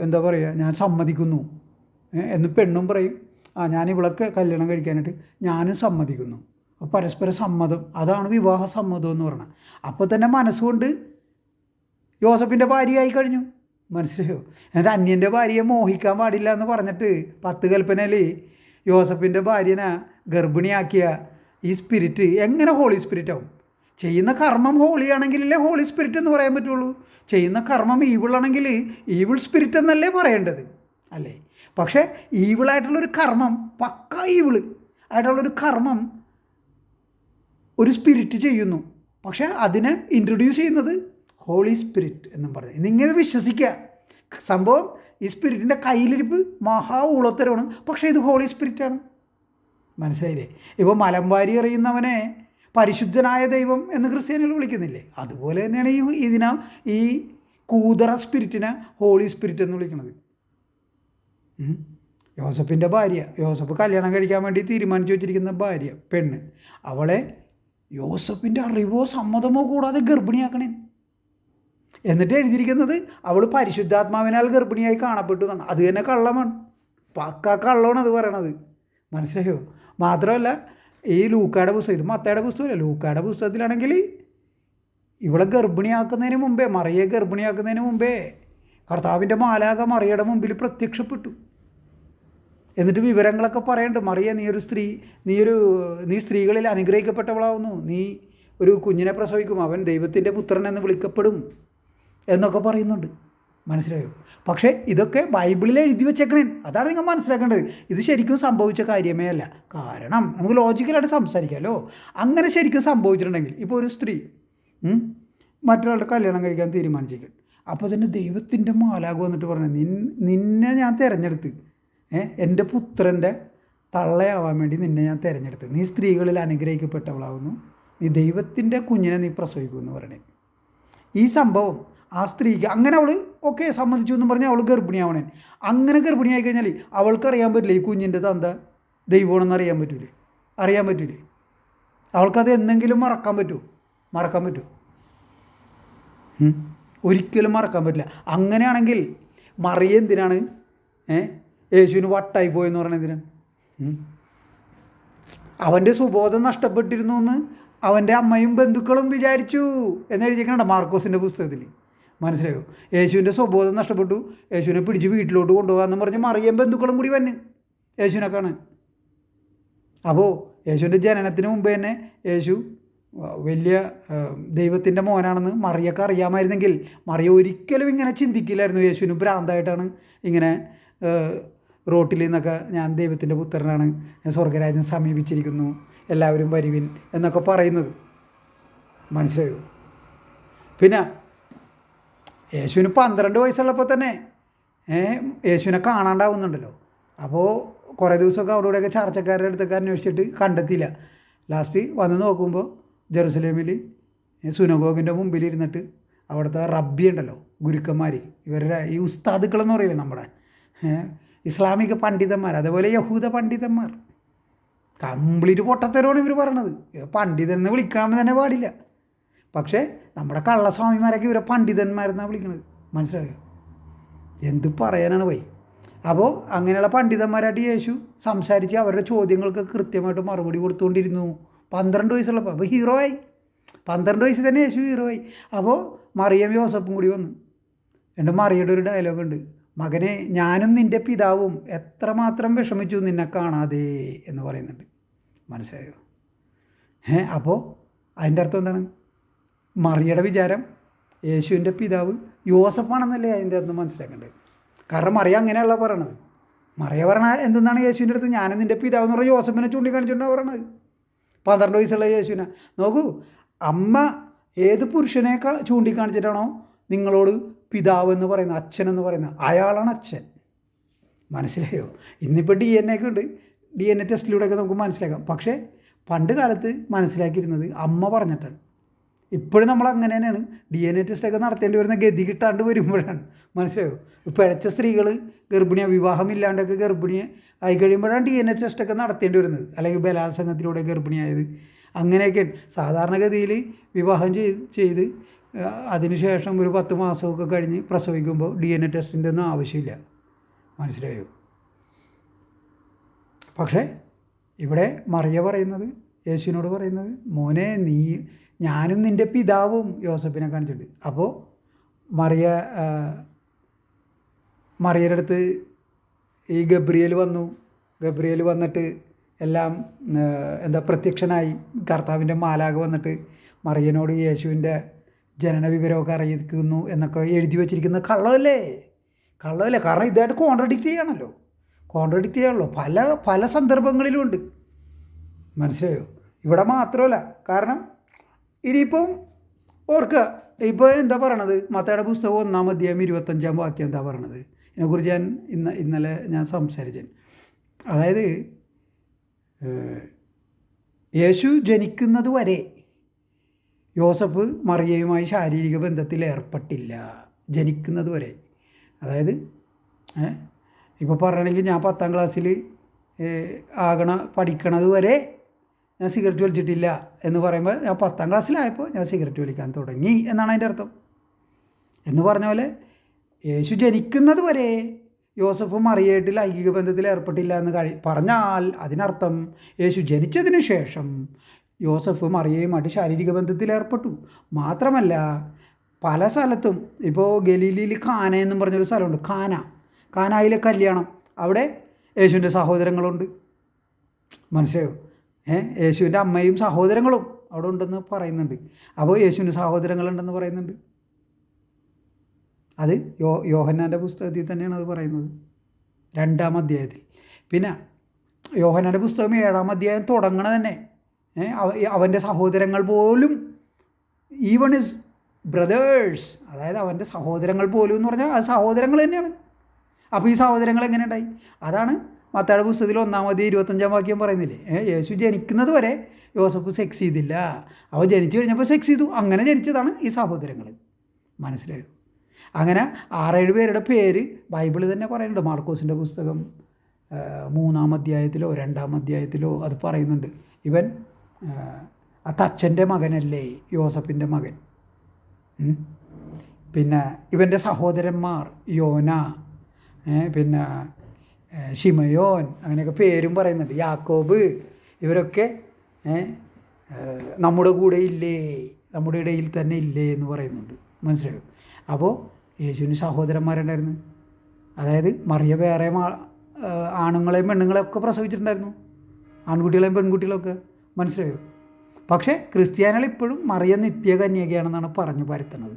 എന്താ പറയുക, ഞാൻ സമ്മതിക്കുന്നു എന്ന് പെണ്ണും പറയും. ഞാൻ ഇവളൊക്കെ കല്യാണം കഴിക്കാനായിട്ട് ഞാനും സമ്മതിക്കുന്നു. അപ്പോൾ പരസ്പര സമ്മതം, അതാണ് വിവാഹ സമ്മതം എന്ന് പറഞ്ഞത്. അപ്പോൾ തന്നെ മനസ്സുകൊണ്ട് യോസഫിൻ്റെ ഭാര്യയായി കഴിഞ്ഞു. മനസ്സിലായോ? എന്നിട്ട് അന്യൻ്റെ ഭാര്യയെ മോഹിക്കാൻ പാടില്ല എന്ന് പറഞ്ഞിട്ട് 10 കൽപ്പനയിൽ യോസഫിൻ്റെ ഭാര്യനെ ഗർഭിണിയാക്കിയ ഈ സ്പിരിറ്റ് എങ്ങനെ ഹോളി സ്പിരിറ്റ് ആവും? ചെയ്യുന്ന കർമ്മം ഹോളി ആണെങ്കിലല്ലേ ഹോളി സ്പിരിറ്റ് എന്ന് പറയാൻ പറ്റുള്ളൂ. ചെയ്യുന്ന കർമ്മം ഈവിളാണെങ്കിൽ ഈവിൾ സ്പിരിറ്റ് എന്നല്ലേ പറയേണ്ടത്, അല്ലേ? പക്ഷേ ഈവിളായിട്ടുള്ളൊരു കർമ്മം, പക്ക ഈവിള് ആയിട്ടുള്ളൊരു കർമ്മം ഒരു സ്പിരിറ്റ് ചെയ്യുന്നു. പക്ഷേ അതിനെ ഇൻട്രൊഡ്യൂസ് ചെയ്യുന്നത് ഹോളി സ്പിരിറ്റ് എന്നും പറഞ്ഞു. നിങ്ങളിത് വിശ്വസിക്കുക. സംഭവം ഈ സ്പിരിറ്റിൻ്റെ കയ്യിലിരിപ്പ് മഹാ ഊളത്തരമാണ്, പക്ഷേ ഇത് ഹോളി സ്പിരിറ്റാണ്. മനസ്സിലായില്ലേ? ഇപ്പോൾ മലമ്പാരി എറിയുന്നവനെ പരിശുദ്ധനായ ദൈവം എന്ന് ക്രിസ്ത്യാനികൾ വിളിക്കുന്നില്ലേ? അതുപോലെ തന്നെയാണ് ഈ കൂതറ സ്പിരിറ്റിനെ ഹോളി സ്പിരിറ്റ് എന്ന് വിളിക്കുന്നത്. യോസഫിൻ്റെ ഭാര്യ, യോസഫ് കല്യാണം കഴിക്കാൻ വേണ്ടി തീരുമാനിച്ചു വെച്ചിരിക്കുന്ന ഭാര്യ, പെണ്ണ്, അവളെ യോസഫിൻ്റെ അറിവോ സമ്മതമോ കൂടാതെ ഗർഭിണിയാക്കണേ. എന്നിട്ട് എഴുതിയിരിക്കുന്നത് അവൾ പരിശുദ്ധാത്മാവിനാൽ ഗർഭിണിയായി കാണപ്പെട്ടു എന്നാണ്. അത് തന്നെ കള്ളമാണ്, പക്ക കള്ളമാണ് അത് പറയണത്. മനസ്സിലായോ? മാത്രമല്ല ഈ ലൂക്കായുടെ പുസ്തകം, ഇത് മത്തായിയുടെ പുസ്തകമല്ല, ലൂക്കായുടെ പുസ്തകത്തിലാണെങ്കിൽ ഇവളെ ഗർഭിണിയാക്കുന്നതിന് മുമ്പേ, മറിയെ ഗർഭിണിയാക്കുന്നതിന് മുമ്പേ കർത്താവിൻ്റെ മാലാഖ മറിയയുടെ മുമ്പിൽ പ്രത്യക്ഷപ്പെട്ടു. എന്നിട്ട് വിവരങ്ങളൊക്കെ പറയുന്നുണ്ട്. മറിയ, നീ സ്ത്രീകളിൽ അനുഗ്രഹിക്കപ്പെട്ടവളാവുന്നു, നീ ഒരു കുഞ്ഞിനെ പ്രസവിക്കും, അവൻ ദൈവത്തിൻ്റെ പുത്രൻ എന്ന് വിളിക്കപ്പെടും എന്നൊക്കെ പറയുന്നുണ്ട്. മനസ്സിലായോ? പക്ഷേ ഇതൊക്കെ ബൈബിളിൽ എഴുതി വെച്ചേക്കണേ. അതാണ് നിങ്ങൾ മനസ്സിലാക്കേണ്ടത്. ഇത് ശരിക്കും സംഭവിച്ച കാര്യമേ അല്ല. കാരണം നമുക്ക് ലോജിക്കലായിട്ട് സംസാരിക്കാമല്ലോ. അങ്ങനെ ശരിക്കും സംഭവിച്ചിട്ടുണ്ടെങ്കിൽ, ഇപ്പോൾ ഒരു സ്ത്രീ മറ്റൊരാളുടെ കല്യാണം കഴിക്കാൻ തീരുമാനിച്ചേക്കും, അപ്പോൾ തന്നെ ദൈവത്തിൻ്റെ മാലാഖ വന്നിട്ട് പറഞ്ഞു, നിന്നെ ഞാൻ തിരഞ്ഞെടുത്ത്, എൻ്റെ പുത്രൻ്റെ തള്ളയാവാൻ വേണ്ടി നിന്നെ ഞാൻ തിരഞ്ഞെടുത്ത്, നീ സ്ത്രീകളിൽ അനുഗ്രഹിക്കപ്പെട്ടവളാവുന്നു, നീ ദൈവത്തിൻ്റെ കുഞ്ഞിനെ നീ പ്രസവിക്കുമെന്ന് പറയണേ. ഈ സംഭവം ആ സ്ത്രീക്ക് അങ്ങനെ അവൾ ഓക്കെ സമ്മതിച്ചു എന്നും പറഞ്ഞാൽ അവൾ ഗർഭിണിയാവണേ. അങ്ങനെ ഗർഭിണിയായി കഴിഞ്ഞാൽ അവൾക്ക് അറിയാൻ പറ്റില്ല ഈ കുഞ്ഞിൻ്റെ തന്ത ദൈവമാണെന്ന് അറിയാൻ പറ്റൂലേ? അറിയാൻ പറ്റൂലേ? അവൾക്കത് എന്തെങ്കിലും മറക്കാൻ പറ്റുമോ? മറക്കാൻ പറ്റുമോ? ഒരിക്കലും മറക്കാൻ പറ്റില്ല. അങ്ങനെയാണെങ്കിൽ മറിയ എന്തിനാണ് യേശുവിന് വട്ടായി പോയെന്ന് പറയുന്നത്? എന്തിനാണ്? അവൻ്റെ സുബോധം നഷ്ടപ്പെട്ടിരുന്നു എന്ന് അവൻ്റെ അമ്മയും ബന്ധുക്കളും വിചാരിച്ചു എന്ന് എഴുതിക്കണ്ട മാർക്കോസിൻ്റെ പുസ്തകത്തിൽ. മനസ്സിലായോ? യേശുവിൻ്റെ സ്വബോധം നഷ്ടപ്പെട്ടു, യേശുവിനെ പിടിച്ച് വീട്ടിലോട്ട് കൊണ്ടുപോകാമെന്ന് പറഞ്ഞ് മറിയം ബന്ധുക്കളും കൂടി വന്ന് യേശുവിനെ കാണാൻ. അപ്പോൾ യേശുവിൻ്റെ ജനനത്തിന് മുമ്പ് തന്നെ യേശു വലിയ ദൈവത്തിൻ്റെ മോനാണെന്ന് മറിയൊക്കെ അറിയാമായിരുന്നെങ്കിൽ മറിയ ഒരിക്കലും ഇങ്ങനെ ചിന്തിക്കില്ലായിരുന്നു യേശുവിന് ഭ്രാന്തായിട്ടാണ് ഇങ്ങനെ റോട്ടിൽ നിന്നൊക്കെ ഞാൻ ദൈവത്തിൻ്റെ പുത്രനാണ്, സ്വർഗരാജ്യം സമീപിച്ചിരിക്കുന്നു, എല്ലാവരും വരുവിൻ എന്നൊക്കെ പറയുന്നത്. മനസ്സിലായോ? പിന്നെ യേശുവിന് 12 വയസ്സുള്ളപ്പോൾ തന്നെ യേശുവിനെ കാണാണ്ടാവുന്നുണ്ടല്ലോ. അപ്പോൾ കുറേ ദിവസമൊക്കെ അവിടെ ഇവിടെയൊക്കെ ചർച്ചക്കാരുടെ അടുത്തൊക്കെ അന്വേഷിച്ചിട്ട് കണ്ടെത്തിയില്ല. ലാസ്റ്റ് വന്ന് നോക്കുമ്പോൾ ജെറുസലേമിൽ സുനഗോഗിൻ്റെ മുമ്പിലിരുന്നിട്ട് അവിടുത്തെ റബ്ബി ഉണ്ടല്ലോ, ഗുരുക്കന്മാർ, ഇവരുടെ ഈ ഉസ്താദുക്കളെന്ന് പറയില്ലേ നമ്മുടെ ഇസ്ലാമിക പണ്ഡിതന്മാർ, അതേപോലെ യഹൂദ പണ്ഡിതന്മാർ, കംപ്ലീറ്റ് പൊട്ടത്തരമാണ് ഇവർ പറയണത്. പണ്ഡിതനെന്ന് വിളിക്കാൻ തന്നെ പാടില്ല. പക്ഷേ നമ്മുടെ കള്ളസ്വാമിമാരൊക്കെ ഇവരെ പണ്ഡിതന്മാരെന്നാണ് വിളിക്കുന്നത്. മനസ്സിലായോ? എന്ത് പറയാനാണ് പോയി. അപ്പോൾ അങ്ങനെയുള്ള പണ്ഡിതന്മാരായിട്ട് യേശു സംസാരിച്ച് അവരുടെ ചോദ്യങ്ങൾക്ക് കൃത്യമായിട്ട് മറുപടി കൊടുത്തുകൊണ്ടിരുന്നു 12 വയസ്സുള്ളപ്പോൾ. അപ്പോൾ ഹീറോ ആയി. 12 വയസ്സിൽ തന്നെ യേശു ഹീറോ ആയി. അപ്പോൾ മറിയം യോസഫും കൂടി വന്നു. എൻ്റെ മറിയുടെ ഒരു ഡയലോഗ് ഉണ്ട്, മകനെ ഞാനും നിൻ്റെ പിതാവും എത്രമാത്രം വിഷമിച്ചു നിന്നെ കാണാതെ എന്ന് പറയുന്നുണ്ട്. മനസ്സിലായോ? അപ്പോൾ അതിൻ്റെ അർത്ഥം എന്താണ്? മറിയയുടെ വിചാരം യേശുവിൻ്റെ പിതാവ് യോസഫാണെന്നല്ലേ അതിൻ്റെ അർത്ഥം മനസ്സിലാക്കേണ്ടത്. കാരണം മറിയ അങ്ങനെയല്ല പറയണത്. മറിയ പറഞ്ഞ എന്തെന്നാണ് യേശുവിൻ്റെ അടുത്ത് ഞാനും നിൻ്റെ പിതാവ് എന്ന് പറഞ്ഞാൽ യോസഫിനെ ചൂണ്ടിക്കാണിച്ചുകൊണ്ടാണ് പറയണത്. 12 വയസ്സുള്ള യേശുവിനെ നോക്കൂ. അമ്മ ഏത് പുരുഷനെ ചൂണ്ടിക്കാണിച്ചിട്ടാണോ നിങ്ങളോട് പിതാവ് എന്ന് പറയുന്നത്, അച്ഛൻ എന്ന് പറയുന്നത്, അയാളാണ് അച്ഛൻ. മനസ്സിലായോ? ഇന്നിപ്പോൾ DNA ഒക്കെ ഉണ്ട്, DNA ടെസ്റ്റിലൂടെയൊക്കെ നമുക്ക് മനസ്സിലാക്കാം. പക്ഷേ പണ്ട് കാലത്ത് മനസ്സിലാക്കിയിരുന്നത് അമ്മ പറഞ്ഞിട്ടാണ്. ഇപ്പോഴും നമ്മൾ അങ്ങനെ തന്നെയാണ്. DNA ടെസ്റ്റൊക്കെ നടത്തേണ്ടി വരുന്ന ഗതി കിട്ടാണ്ട് വരുമ്പോഴാണ്. മനസ്സിലായോ? പിഴച്ച സ്ത്രീകൾ ഗർഭിണിയാണ്, വിവാഹമില്ലാണ്ടൊക്കെ ഗർഭിണി ആയി കഴിയുമ്പോഴാണ് DNA ടെസ്റ്റൊക്കെ നടത്തേണ്ടി വരുന്നത്. അല്ലെങ്കിൽ ബലാത്സംഗത്തിലൂടെ ഗർഭിണിയായത്, അങ്ങനെയൊക്കെയാണ്. സാധാരണഗതിയിൽ വിവാഹം ചെയ്ത് അതിനുശേഷം ഒരു 10 മാസമൊക്കെ കഴിഞ്ഞ് പ്രസവിക്കുമ്പോൾ DNA ടെസ്റ്റിൻ്റെ ഒന്നും ആവശ്യമില്ല. മനസ്സിലായോ? പക്ഷേ ഇവിടെ മറിയ പറയുന്നത്, യേശുവിനോട് പറയുന്നത്, മോനെ നീ ഞാനും നിൻ്റെ പിതാവും യോസഫിനെ കാണിച്ചിട്ടുണ്ട്. അപ്പോൾ മറിയയുടെ അടുത്ത് ഈ ഗബ്രിയേൽ വന്നു. ഗബ്രിയേൽ വന്നിട്ട് എല്ലാം പ്രത്യക്ഷനായി. കർത്താവിൻ്റെ മാലാഖ വന്നിട്ട് മറിയനോട് യേശുവിൻ്റെ ജനന വിവരമൊക്കെ അറിയിക്കുന്നു എന്നൊക്കെ എഴുതി വച്ചിരിക്കുന്ന കള്ളമല്ലേ? കാരണം ഇതായിട്ട് കോൺട്രഡിക്റ്റ് ചെയ്യാണല്ലോ. പല സന്ദർഭങ്ങളിലും ഉണ്ട്. മനസ്സിലായോ? ഇവിടെ മാത്രമല്ല. കാരണം ഇനിയിപ്പം ഓർക്കുക, ഇപ്പോൾ എന്താ പറയണത്? മത്തായിയുടെ പുസ്തകം 1-ാം അധ്യായം 25-ാം വാക്യം എന്താ പറയണത്? ഇതിനെക്കുറിച്ച് ഞാൻ ഇന്നലെ സംസാരിച്ചു. അതായത് യേശു ജനിക്കുന്നത് വരെ യോസഫ് മറിയയുമായി ശാരീരിക ബന്ധത്തിൽ ഏർപ്പെട്ടില്ല. ജനിക്കുന്നത് വരെ. അതായത് ഇപ്പോൾ പറയണമെങ്കിൽ ഞാൻ 10-ാം ക്ലാസ്സിൽ പഠിക്കണത് വരെ ഞാൻ സിഗരറ്റ് വലിച്ചിട്ടില്ല എന്ന് പറയുമ്പോൾ ഞാൻ 10-ാം ക്ലാസ്സിലായപ്പോൾ ഞാൻ സിഗരറ്റ് വലിക്കാൻ തുടങ്ങി എന്നാണ് അതിൻ്റെ അർത്ഥം. എന്ന് പറഞ്ഞ പോലെ യേശു ജനിക്കുന്നത് വരെ യോസഫ് മറിയയായിട്ട് ലൈംഗിക ബന്ധത്തിൽ ഏർപ്പെട്ടില്ല എന്ന് പറഞ്ഞാൽ അതിനർത്ഥം യേശു ജനിച്ചതിന് ശേഷം യോസഫ് മറിയയുമായിട്ട് ശാരീരിക ബന്ധത്തിൽ ഏർപ്പെട്ടു. മാത്രമല്ല പല സ്ഥലത്തും, ഇപ്പോൾ ഗലീലയിൽ കാന എന്നും പറഞ്ഞൊരു സ്ഥലമുണ്ട്, കാനായിലെ കല്യാണം, അവിടെ യേശുവിൻ്റെ സഹോദരങ്ങളുണ്ട്. മനസ്സിലായോ? യേശുവിൻ്റെ അമ്മയും സഹോദരങ്ങളും അവിടെ ഉണ്ടെന്ന് പറയുന്നുണ്ട്. അപ്പോൾ യേശുവിന് സഹോദരങ്ങളുണ്ടെന്ന് പറയുന്നുണ്ട്. അത് യോഹന്നാൻ്റെ പുസ്തകത്തിൽ തന്നെയാണ് അത് പറയുന്നത്, 2-ാം അധ്യായത്തിൽ. പിന്നെ യോഹന്നാൻ്റെ പുസ്തകം 7-ാം അധ്യായം തുടങ്ങണ തന്നെ അവൻ്റെ സഹോദരങ്ങൾ പോലും, ഈവൺ ഇസ് ബ്രദേഴ്സ്, അതായത് അവൻ്റെ സഹോദരങ്ങൾ പോലും എന്ന് പറഞ്ഞാൽ അത് സഹോദരങ്ങൾ തന്നെയാണ്. അപ്പോൾ ഈ സഹോദരങ്ങൾ എങ്ങനെ ഉണ്ടായി? അതാണ് മത്തായിയുടെ പുസ്തകത്തിൽ 1-ാം അധ്യായം 25-ാം വാക്യം പറയുന്നില്ലേ, യേശു ജനിക്കുന്നത് വരെ യോസഫ് സെക്സ് ചെയ്തില്ല, അവൻ ജനിച്ചു കഴിഞ്ഞപ്പോൾ സെക്സ് ചെയ്തു. അങ്ങനെ ജനിച്ചതാണ് ഈ സഹോദരങ്ങൾ. മനസ്സിലായോ? അങ്ങനെ 6-7 പേരുടെ പേര് ബൈബിളിൽ തന്നെ പറയുന്നുണ്ട്. മാർക്കോസിൻ്റെ പുസ്തകം 3-ാം അധ്യായത്തിലോ 2-ാം അധ്യായത്തിലോ അത് പറയുന്നുണ്ട്. ഇവൻ ആ തച്ചൻ്റെ മകനല്ലേ, യോസഫിൻ്റെ മകൻ. പിന്നെ ഇവൻ്റെ സഹോദരന്മാർ യോന, പിന്നെ ശിമയോൻ, അങ്ങനെയൊക്കെ പേരും പറയുന്നുണ്ട്. യാക്കോബ്, ഇവരൊക്കെ നമ്മുടെ കൂടെ ഇല്ലേ, നമ്മുടെ ഇടയിൽ തന്നെ ഇല്ലേ എന്ന് പറയുന്നുണ്ട്. മനസ്സിലായോ? അപ്പോൾ യേശുവിന് സഹോദരന്മാരുണ്ടായിരുന്നു. അതായത് മറിയ വേറെ ആണുങ്ങളെയും പെണ്ണുങ്ങളെയും ഒക്കെ പ്രസവിച്ചിട്ടുണ്ടായിരുന്നു, ആൺകുട്ടികളെയും പെൺകുട്ടികളൊക്കെ. മനസ്സിലായോ? പക്ഷേ ക്രിസ്ത്യാനികൾ ഇപ്പോഴും മറിയ നിത്യകന്യകയാണെന്നാണ് പറഞ്ഞു പരത്തുന്നത്.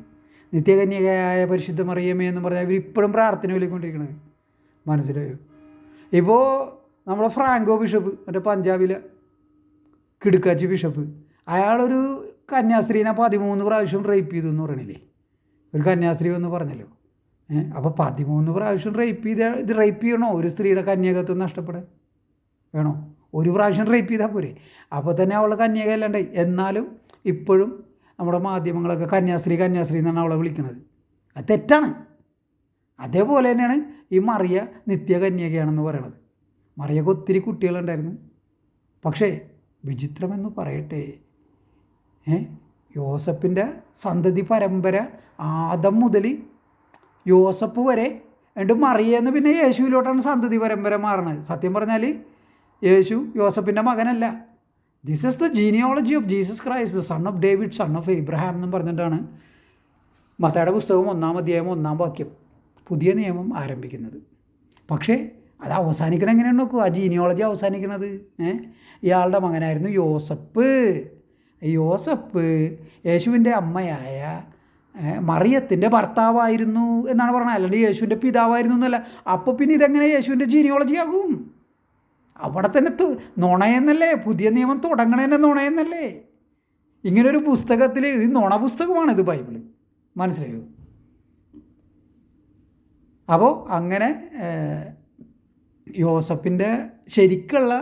നിത്യകന്യകയായ പരിശുദ്ധ മറിയമേ എന്ന് പറഞ്ഞാൽ ഇവർ ഇപ്പോഴും പ്രാർത്ഥന ചൊല്ലിക്കൊണ്ടിരിക്കുന്നത്. മനസ്സിലായോ? ഇപ്പോൾ നമ്മളെ ഫ്രാങ്കോ ബിഷപ്പ്, മറ്റേ പഞ്ചാബിലെ കിടുക്കാച്ചി ബിഷപ്പ്, അയാളൊരു കന്യാസ്ത്രീനെ 13 പ്രാവശ്യം റേപ്പ് ചെയ്തു എന്ന് പറയണില്ലേ? ഒരു കന്യാസ്ത്രീ എന്ന് പറഞ്ഞല്ലോ. അപ്പോൾ 13 പ്രാവശ്യം ഇത് റേപ്പ് ചെയ്യണോ? ഒരു സ്ത്രീയുടെ കന്യകത്വം നഷ്ടപ്പെടാൻ വേണോ? ഒരു പ്രാവശ്യം റേപ്പ് ചെയ്താൽ പോരെ? അപ്പോൾ തന്നെ അവളുടെ കന്യക അല്ലാണ്ടായി. എന്നാലും ഇപ്പോഴും നമ്മുടെ മാധ്യമങ്ങളൊക്കെ കന്യാസ്ത്രീ എന്നാണ് അവളെ വിളിക്കുന്നത്. അത് തെറ്റാണ്. അതേപോലെ തന്നെയാണ് ഈ മറിയ നിത്യകന്യകയാണെന്ന് പറയണത്. മറിയക്ക് ഒത്തിരി കുട്ടികളുണ്ടായിരുന്നു. പക്ഷേ വിചിത്രമെന്ന് പറയട്ടെ, യോസഫിൻ്റെ സന്തതി പരമ്പര ആദം മുതൽ യോസഫ് വരെ എന്നിട്ട് മറിയെന്ന് പിന്നെ യേശുവിലോട്ടാണ് സന്തതി പരമ്പര മാറണത്. സത്യം പറഞ്ഞാൽ യേശു യോസഫിൻ്റെ മകനല്ല. This is the genealogy of Jesus Christ, the son of David, son of Abraham എന്നും പറഞ്ഞിട്ടാണ് മത്തായിയുടെ പുസ്തകം 1-ാം അധ്യായം 1-ാം വാക്യം പുതിയ നിയമം ആരംഭിക്കുന്നത്. പക്ഷേ അത് അവസാനിക്കണം എങ്ങനെയാണ് നോക്കൂ, ആ ജീനിയോളജി അവസാനിക്കുന്നത്. ഇയാളുടെ മകനായിരുന്നു യോസഫ്. യേശുവിൻ്റെ അമ്മയായ മറിയത്തിൻ്റെ ഭർത്താവായിരുന്നു എന്നാണ് പറഞ്ഞത്, അല്ലാണ്ട് യേശുവിൻ്റെ പിതാവായിരുന്നു എന്നല്ല. അപ്പോൾ പിന്നെ ഇതെങ്ങനെ യേശുവിൻ്റെ ജീനിയോളജി ആകും? അവിടെ തന്നെ നുണയെന്നല്ലേ, പുതിയ നിയമം തുടങ്ങണേൻ്റെ നുണയെന്നല്ലേ. ഇങ്ങനൊരു പുസ്തകത്തിൽ, ഇത് നുണ പുസ്തകമാണ് ഇത് ബൈബിള്. മനസ്സിലായോ? അപ്പോൾ അങ്ങനെ യോസഫിൻ്റെ ശരിക്കുള്ള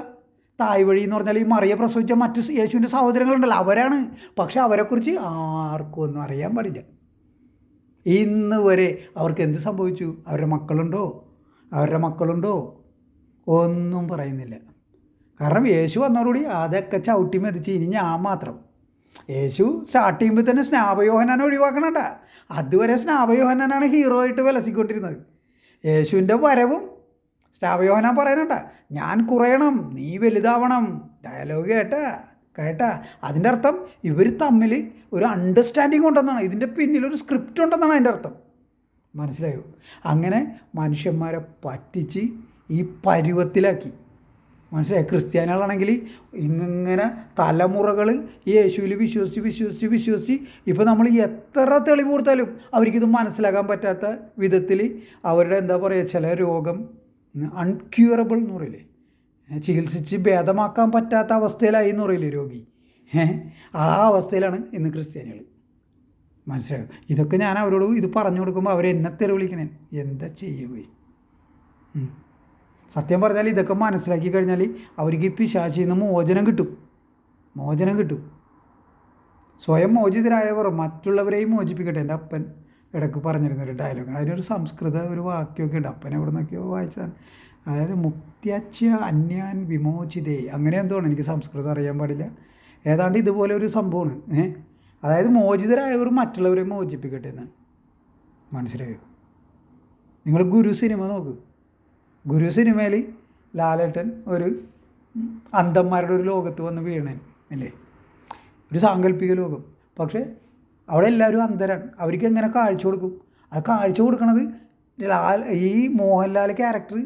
തായ് വഴി എന്ന് പറഞ്ഞാൽ ഈ മറിയ പ്രസവിച്ച മറ്റ് യേശുവിൻ്റെ സഹോദരങ്ങളുണ്ടല്ലോ, അവരാണ്. പക്ഷെ അവരെക്കുറിച്ച് ആർക്കും ഒന്നും അറിയാൻ പാടില്ല. ഇന്ന് വരെ അവർക്ക് എന്ത് സംഭവിച്ചു, അവരുടെ മക്കളുണ്ടോ ഒന്നും പറയുന്നില്ല. കാരണം യേശു വന്നതോടുകൂടി അതൊക്കെ ചവിട്ടി മെതിച്ച് ഇനി ഞാൻ മാത്രം. യേശു സ്റ്റാർട്ട് ചെയ്യുമ്പോൾ തന്നെ സ്നാപയോഹനാനെ ഒഴിവാക്കണണ്ട. അതുവരെ സ്നാപയോഹനാനാണ് ഹീറോ ആയിട്ട് വിലസിക്കൊണ്ടിരുന്നത്. യേശുവിൻ്റെ വരവും സ്നാപയോഹനാൻ പറയാനുണ്ട, ഞാൻ കുറയണം നീ വലുതാവണം. ഡയലോഗ് കേട്ടാ അതിൻ്റെ അർത്ഥം ഇവർ തമ്മിൽ ഒരു അണ്ടർസ്റ്റാൻഡിങ് ഉണ്ടെന്നാണ്, ഇതിൻ്റെ പിന്നിലൊരു സ്ക്രിപ്റ്റ് ഉണ്ടെന്നാണ് അതിൻ്റെ അർത്ഥം. മനസ്സിലായോ? അങ്ങനെ മനുഷ്യന്മാരെ പറ്റിച്ച് ഈ പരുവത്തിലാക്കി. മനസ്സിലായി? ക്രിസ്ത്യാനികളാണെങ്കിൽ ഇങ്ങനെ തലമുറകൾ യേശുവിൽ വിശ്വസിച്ച് ഇപ്പോൾ നമ്മൾ എത്ര തെളിവ് കൊടുത്താലും അവർക്കിത് മനസ്സിലാക്കാൻ പറ്റാത്ത വിധത്തിൽ അവരുടെ എന്താ പറയുക, ചില രോഗം അൺക്യൂറബിൾ എന്ന് പറയില്ലേ, ചികിത്സിച്ച് ഭേദമാക്കാൻ പറ്റാത്ത അവസ്ഥയിലായി എന്ന് പറയില്ലേ രോഗി. ആ അവസ്ഥയിലാണ് ഇന്ന് ക്രിസ്ത്യാനികൾ. മനസ്സിലായോ? ഇതൊക്കെ ഞാൻ അവരോട് ഇത് പറഞ്ഞു കൊടുക്കുമ്പോൾ അവരെന്നെ തെറിവിളിക്കണേ. എന്താ ചെയ്യുക? സത്യം പറഞ്ഞാൽ ഇതൊക്കെ മനസ്സിലാക്കി കഴിഞ്ഞാൽ അവർക്ക് ഈ പിശാചിൽ നിന്ന് മോചനം കിട്ടും. സ്വയം മോചിതരായവർ മറ്റുള്ളവരെയും മോചിപ്പിക്കട്ടെ. എൻ്റെ അപ്പൻ ഇടയ്ക്ക് പറഞ്ഞിരുന്നൊരു ഡയലോഗ്, അതിനൊരു സംസ്കൃത ഒരു വാക്യമൊക്കെ ഉണ്ട്, അപ്പൻ എവിടെ നിന്നൊക്കെയോ വായിച്ചതാണ്. അതായത് മുക്ത്യാച്യ അന്യാൻ വിമോചിതേ, അങ്ങനെ എന്തോണ്, എനിക്ക് സംസ്കൃതം അറിയാൻ പാടില്ല. ഏതാണ്ട് ഇതുപോലെ ഒരു സംഭവമാണ്. അതായത് മോചിതരായവർ മറ്റുള്ളവരെ മോചിപ്പിക്കട്ടെ എന്നാണ്. മനസ്സിലായോ? നിങ്ങൾ ഗുരു സിനിമ നോക്ക്. ഗുരു സിനിമയിൽ ലാലേട്ടൻ ഒരു അന്ധന്മാരുടെ ഒരു ലോകത്ത് വന്ന് വീണൻ അല്ലേ, ഒരു സാങ്കല്പിക ലോകം. പക്ഷേ അവിടെ എല്ലാവരും അന്ധരാണ്. അവർക്ക് എങ്ങനെ കാഴ്ച കൊടുക്കും? അത് കാഴ്ച കൊടുക്കണത് ഈ മോഹൻലാൽ ക്യാരക്ടർ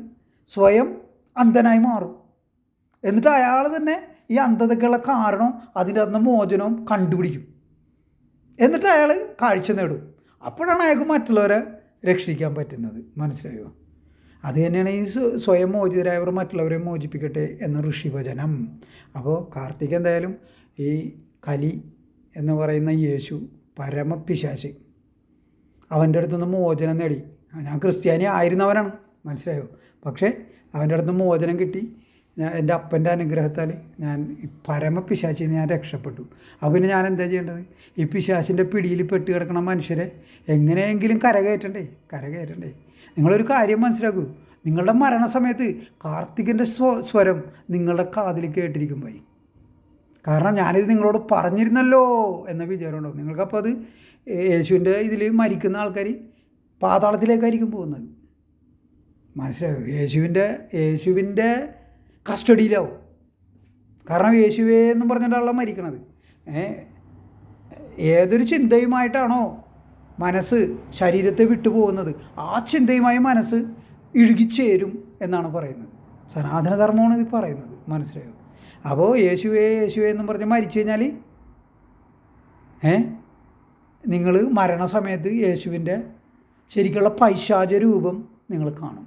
സ്വയം അന്ധനായി മാറും. എന്നിട്ട് അയാൾ തന്നെ ഈ അന്ധതയ്ക്കുള്ള കാരണം അതിൻ്റെ അകത്ത് മോചനവും കണ്ടുപിടിക്കും. എന്നിട്ട് അയാൾ കാഴ്ച നേടും. അപ്പോഴാണ് അയാൾക്ക് മറ്റുള്ളവരെ രക്ഷിക്കാൻ പറ്റുന്നത്. മനസ്സിലായോ? അത് തന്നെയാണ് ഈ സ്വയം മോചിതരായവർ മറ്റുള്ളവരെ മോചിപ്പിക്കട്ടെ എന്ന ഋഷിവചനം. അപ്പോൾ കാർത്തിക് എന്തായാലും ഈ കലി എന്ന് പറയുന്ന യേശു പരമപിശാച്, അവൻ്റെ അടുത്തുനിന്ന് മോചനം നേടി. ഞാൻ ക്രിസ്ത്യാനി ആയിരുന്നവനാണ്, മനസ്സിലായോ? പക്ഷേ അവൻ്റെ അടുത്ത് മോചനം കിട്ടി. എൻ്റെ അപ്പൻ്റെ അനുഗ്രഹത്താൽ ഞാൻ ഈ പരമപിശാചിൽ ഞാൻ രക്ഷപ്പെട്ടു. അപ്പോൾ പിന്നെ ഞാൻ എന്താ ചെയ്യേണ്ടത്? ഈ പിശാചിൻ്റെ പിടിയിൽ പെട്ട് കിടക്കുന്ന മനുഷ്യരെ എങ്ങനെയെങ്കിലും കരകയറ്റണ്ടേ. നിങ്ങളൊരു കാര്യം മനസ്സിലാക്കൂ, നിങ്ങളുടെ മരണസമയത്ത് കാർത്തികൻ്റെ സ്വരം നിങ്ങളുടെ കാതിൽ കേട്ടിരിക്കും പോയി. കാരണം ഞാനിത് നിങ്ങളോട് പറഞ്ഞിരുന്നല്ലോ എന്ന വിചാരമുണ്ടാവും നിങ്ങൾക്കപ്പോൾ. അത് യേശുവിൻ്റെ ഇതിൽ മരിക്കുന്ന ആൾക്കാർ പാതാളത്തിലേക്കായിരിക്കും പോകുന്നത്. മനസ്സിലായോ? യേശുവിൻ്റെ കസ്റ്റഡിയിലാവും. കാരണം യേശുവേ എന്നും പറഞ്ഞിട്ടാണല്ലോ മരിക്കണത്. ഏതൊരു ചിന്തയുമായിട്ടാണോ മനസ്സ് ശരീരത്തെ വിട്ടു പോകുന്നത്, ആ ചിന്തയുമായി മനസ്സ് ഇഴുകിച്ചേരും എന്നാണ് പറയുന്നത്. സനാതനധർമ്മമാണ് ഇത് പറയുന്നത്. മനസ്സിലായോ? അപ്പോൾ യേശുവേ എന്നും പറഞ്ഞ് മരിച്ചു കഴിഞ്ഞാൽ നിങ്ങൾ മരണസമയത്ത് യേശുവിൻ്റെ ശരിക്കുള്ള പൈശാച രൂപം നിങ്ങൾ കാണും.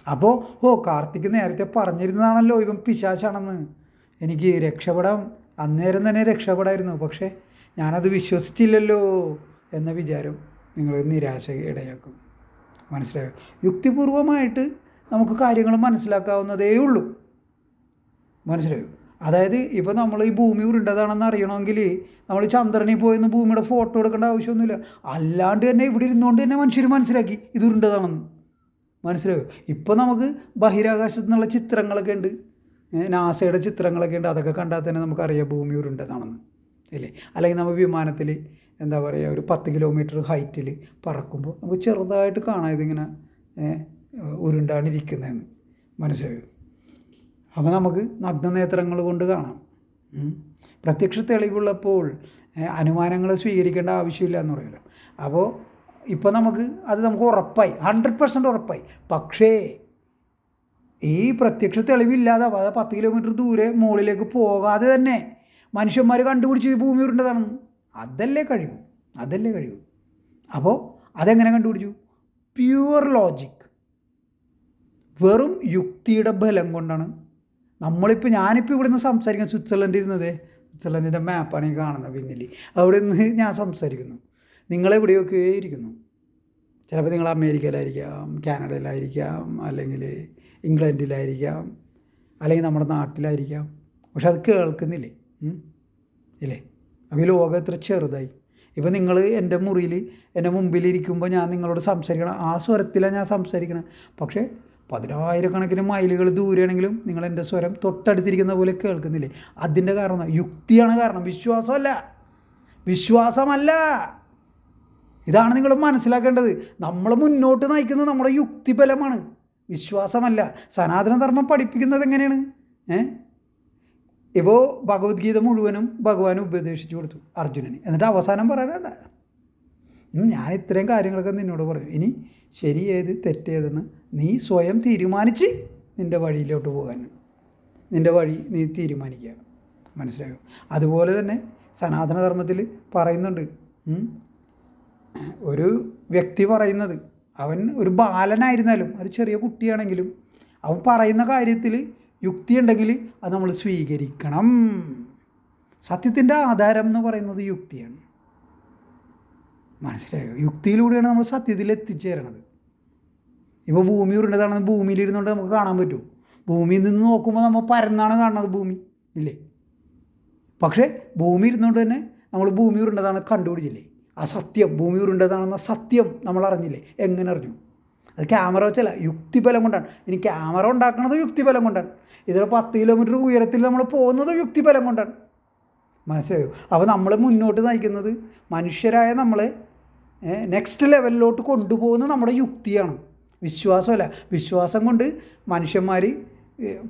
അപ്പോൾ കാർത്തിക് നേരത്തെ പറഞ്ഞിരുന്നതാണല്ലോ ഇവൻ പിശാചാണെന്ന്, എനിക്ക് രക്ഷപ്പെടാം, അന്നേരം തന്നെ രക്ഷപ്പെടായിരുന്നു, പക്ഷേ ഞാനത് വിശ്വസിച്ചില്ലല്ലോ എന്ന വിചാരം നിങ്ങൾ നിരാശ ഇടയാക്കും. മനസ്സിലായോ? യുക്തിപൂർവമായിട്ട് നമുക്ക് കാര്യങ്ങൾ മനസ്സിലാക്കാവുന്നതേ ഉള്ളൂ. മനസ്സിലായോ? അതായത് ഇപ്പോൾ നമ്മൾ ഈ ഭൂമി ഉരുണ്ടതാണെന്ന് അറിയണമെങ്കിൽ നമ്മൾ ചന്ദ്രനിൽ പോയെന്ന് ഭൂമിയുടെ ഫോട്ടോ എടുക്കേണ്ട ആവശ്യമൊന്നുമില്ല. അല്ലാണ്ട് തന്നെ ഇവിടെ ഇരുന്നുകൊണ്ട് തന്നെ മനുഷ്യർ മനസ്സിലാക്കി ഇത് ഉരുണ്ടതാണെന്ന്. മനസ്സിലായോ? ഇപ്പോൾ നമുക്ക് ബഹിരാകാശത്തു നിന്നുള്ള ചിത്രങ്ങളൊക്കെ ഉണ്ട്, നാസയുടെ ചിത്രങ്ങളൊക്കെ ഉണ്ട്. അതൊക്കെ കണ്ടാൽ തന്നെ നമുക്കറിയാം ഭൂമി ഉരുണ്ടതാണെന്ന്, അല്ലേ? അല്ലെങ്കിൽ നമ്മൾ വിമാനത്തിൽ എന്താ പറയുക, ഒരു 10 കിലോമീറ്റർ ഹൈറ്റിൽ പറക്കുമ്പോൾ നമുക്ക് ചെറുതായിട്ട് കാണാം ഇതിങ്ങനെ ഉരുണ്ടാണ്ടിരിക്കുന്നതെന്ന്. മനസ്സിലായോ? അപ്പോൾ നമുക്ക് നഗ്നനേത്രങ്ങൾ കൊണ്ട് കാണാം. പ്രത്യക്ഷ തെളിവുള്ളപ്പോൾ അനുമാനങ്ങൾ സ്വീകരിക്കേണ്ട ആവശ്യമില്ല എന്ന് പറയുമല്ലോ. അപ്പോൾ ഇപ്പോൾ നമുക്ക് ഉറപ്പായി, 100% ഉറപ്പായി. പക്ഷേ ഈ പ്രത്യക്ഷ തെളിവില്ലാതെ, അതായത് 10 കിലോമീറ്റർ ദൂരെ മുകളിലേക്ക് പോകാതെ തന്നെ മനുഷ്യന്മാർ കണ്ടുപിടിച്ച് ഈ ഭൂമി ഉരുണ്ടതാണെന്ന്. അതല്ലേ കഴിവ്. അപ്പോൾ അതെങ്ങനെ കണ്ടുപിടിച്ചു? പ്യുവർ ലോജിക്, വെറും യുക്തിയുടെ ബലം കൊണ്ടാണ്. ഞാനിപ്പോൾ ഇവിടെ നിന്ന് സംസാരിക്കാൻ സ്വിറ്റ്സർലൻഡിൻ്റെ മാപ്പാണ് ഈ കാണുന്നത് പിന്നിൽ. അവിടെ നിന്ന് ഞാൻ സംസാരിക്കുന്നു, നിങ്ങളെവിടെയൊക്കെ ഇരിക്കുന്നു. ചിലപ്പോൾ നിങ്ങൾ അമേരിക്കയിലായിരിക്കാം, കാനഡയിലായിരിക്കാം, അല്ലെങ്കിൽ ഇംഗ്ലണ്ടിലായിരിക്കാം, അല്ലെങ്കിൽ നമ്മുടെ നാട്ടിലായിരിക്കാം. പക്ഷെ അത് കേൾക്കുന്നില്ലേ? ഇല്ലേ? അപ്പോൾ ഈ ലോകം എത്ര ചെറുതായി. ഇപ്പോൾ നിങ്ങൾ എൻ്റെ മുറിയിൽ എൻ്റെ മുമ്പിലിരിക്കുമ്പോൾ ഞാൻ നിങ്ങളോട് സംസാരിക്കണം, ആ സ്വരത്തിലാണ് ഞാൻ സംസാരിക്കണം. പക്ഷേ 10,000-കണക്കിന് മൈലുകൾ ദൂരെയാണെങ്കിലും നിങ്ങൾ എൻ്റെ സ്വരം തൊട്ടടുത്തിരിക്കുന്ന പോലെ കേൾക്കുന്നില്ലേ? അതിൻ്റെ കാരണം യുക്തിയാണ് കാരണം, വിശ്വാസമല്ല. ഇതാണ് നിങ്ങൾ മനസ്സിലാക്കേണ്ടത്. നമ്മൾ മുന്നോട്ട് നയിക്കുന്നത് നമ്മുടെ യുക്തിബലമാണ്, വിശ്വാസമല്ല. സനാതനധർമ്മം പഠിപ്പിക്കുന്നത് എങ്ങനെയാണ്? ഇപ്പോൾ ഭഗവത്ഗീത മുഴുവനും ഭഗവാൻ ഉപദേശിച്ചു കൊടുത്തു അർജുനന്. എന്നിട്ട് അവസാനം പറയാനല്ല, ഞാൻ ഇത്രയും കാര്യങ്ങളൊക്കെ നിന്നോട് പറഞ്ഞു, ഇനി ശരി ഏത് തെറ്റേതെന്ന് നീ സ്വയം തീരുമാനിച്ച് നിൻ്റെ വഴിയിലോട്ട് പോകാൻ, നിൻ്റെ വഴി നീ തീരുമാനിക്കുക. മനസ്സിലായോ? അതുപോലെ തന്നെ സനാതനധർമ്മത്തിൽ പറയുന്നുണ്ട്, ഒരു വ്യക്തി പറയുന്നത്, അവൻ ഒരു ബാലനായിരുന്നാലും ഒരു ചെറിയ കുട്ടിയാണെങ്കിലും അവൻ പറയുന്ന കാര്യത്തിൽ യുക്തിയുണ്ടെങ്കിൽ അത് നമ്മൾ സ്വീകരിക്കണം. സത്യത്തിൻ്റെ ആധാരം എന്ന് പറയുന്നത് യുക്തിയാണ്. മനസ്സിലായോ? യുക്തിയിലൂടെയാണ് നമ്മൾ സത്യത്തിൽ എത്തിച്ചേരണത്. ഇപ്പോൾ ഭൂമി ഉരുണ്ടതാണെന്ന് ഭൂമിയിലിരുന്നുകൊണ്ട് നമുക്ക് കാണാൻ പറ്റുമോ? ഭൂമിയിൽ നിന്ന് നോക്കുമ്പോൾ നമ്മൾ പരന്നാണ് കാണുന്നത്, ഭൂമി ഇല്ലേ? പക്ഷേ ഭൂമി ഇരുന്നുകൊണ്ട് തന്നെ നമ്മൾ ഭൂമി ഉരുണ്ടതാണ് കണ്ടുപിടിച്ചില്ലേ? ആ സത്യം, ഭൂമി ഉരുണ്ടതാണെന്ന സത്യം നമ്മൾ അറിഞ്ഞില്ലേ? എങ്ങനെ അറിഞ്ഞു? അത് ക്യാമറ വെച്ചല്ല, യുക്തിബലം കൊണ്ടാണ്. ഇനി ക്യാമറ ഉണ്ടാക്കുന്നത് യുക്തിബലം കൊണ്ടാണ്. ഇതിൽ 10 കിലോമീറ്റർ ഉയരത്തിൽ നമ്മൾ പോകുന്നത് യുക്തിബലം കൊണ്ടാണ്. മനസ്സിലായോ? അപ്പോൾ നമ്മൾ മുന്നോട്ട് നയിക്കുന്നത് മനുഷ്യരായ നമ്മളെ നെക്സ്റ്റ് ലെവലിലോട്ട് കൊണ്ടുപോകുന്നത് നമ്മുടെ യുക്തിയാണ്, വിശ്വാസമല്ല. വിശ്വാസം കൊണ്ട് മനുഷ്യന്മാർ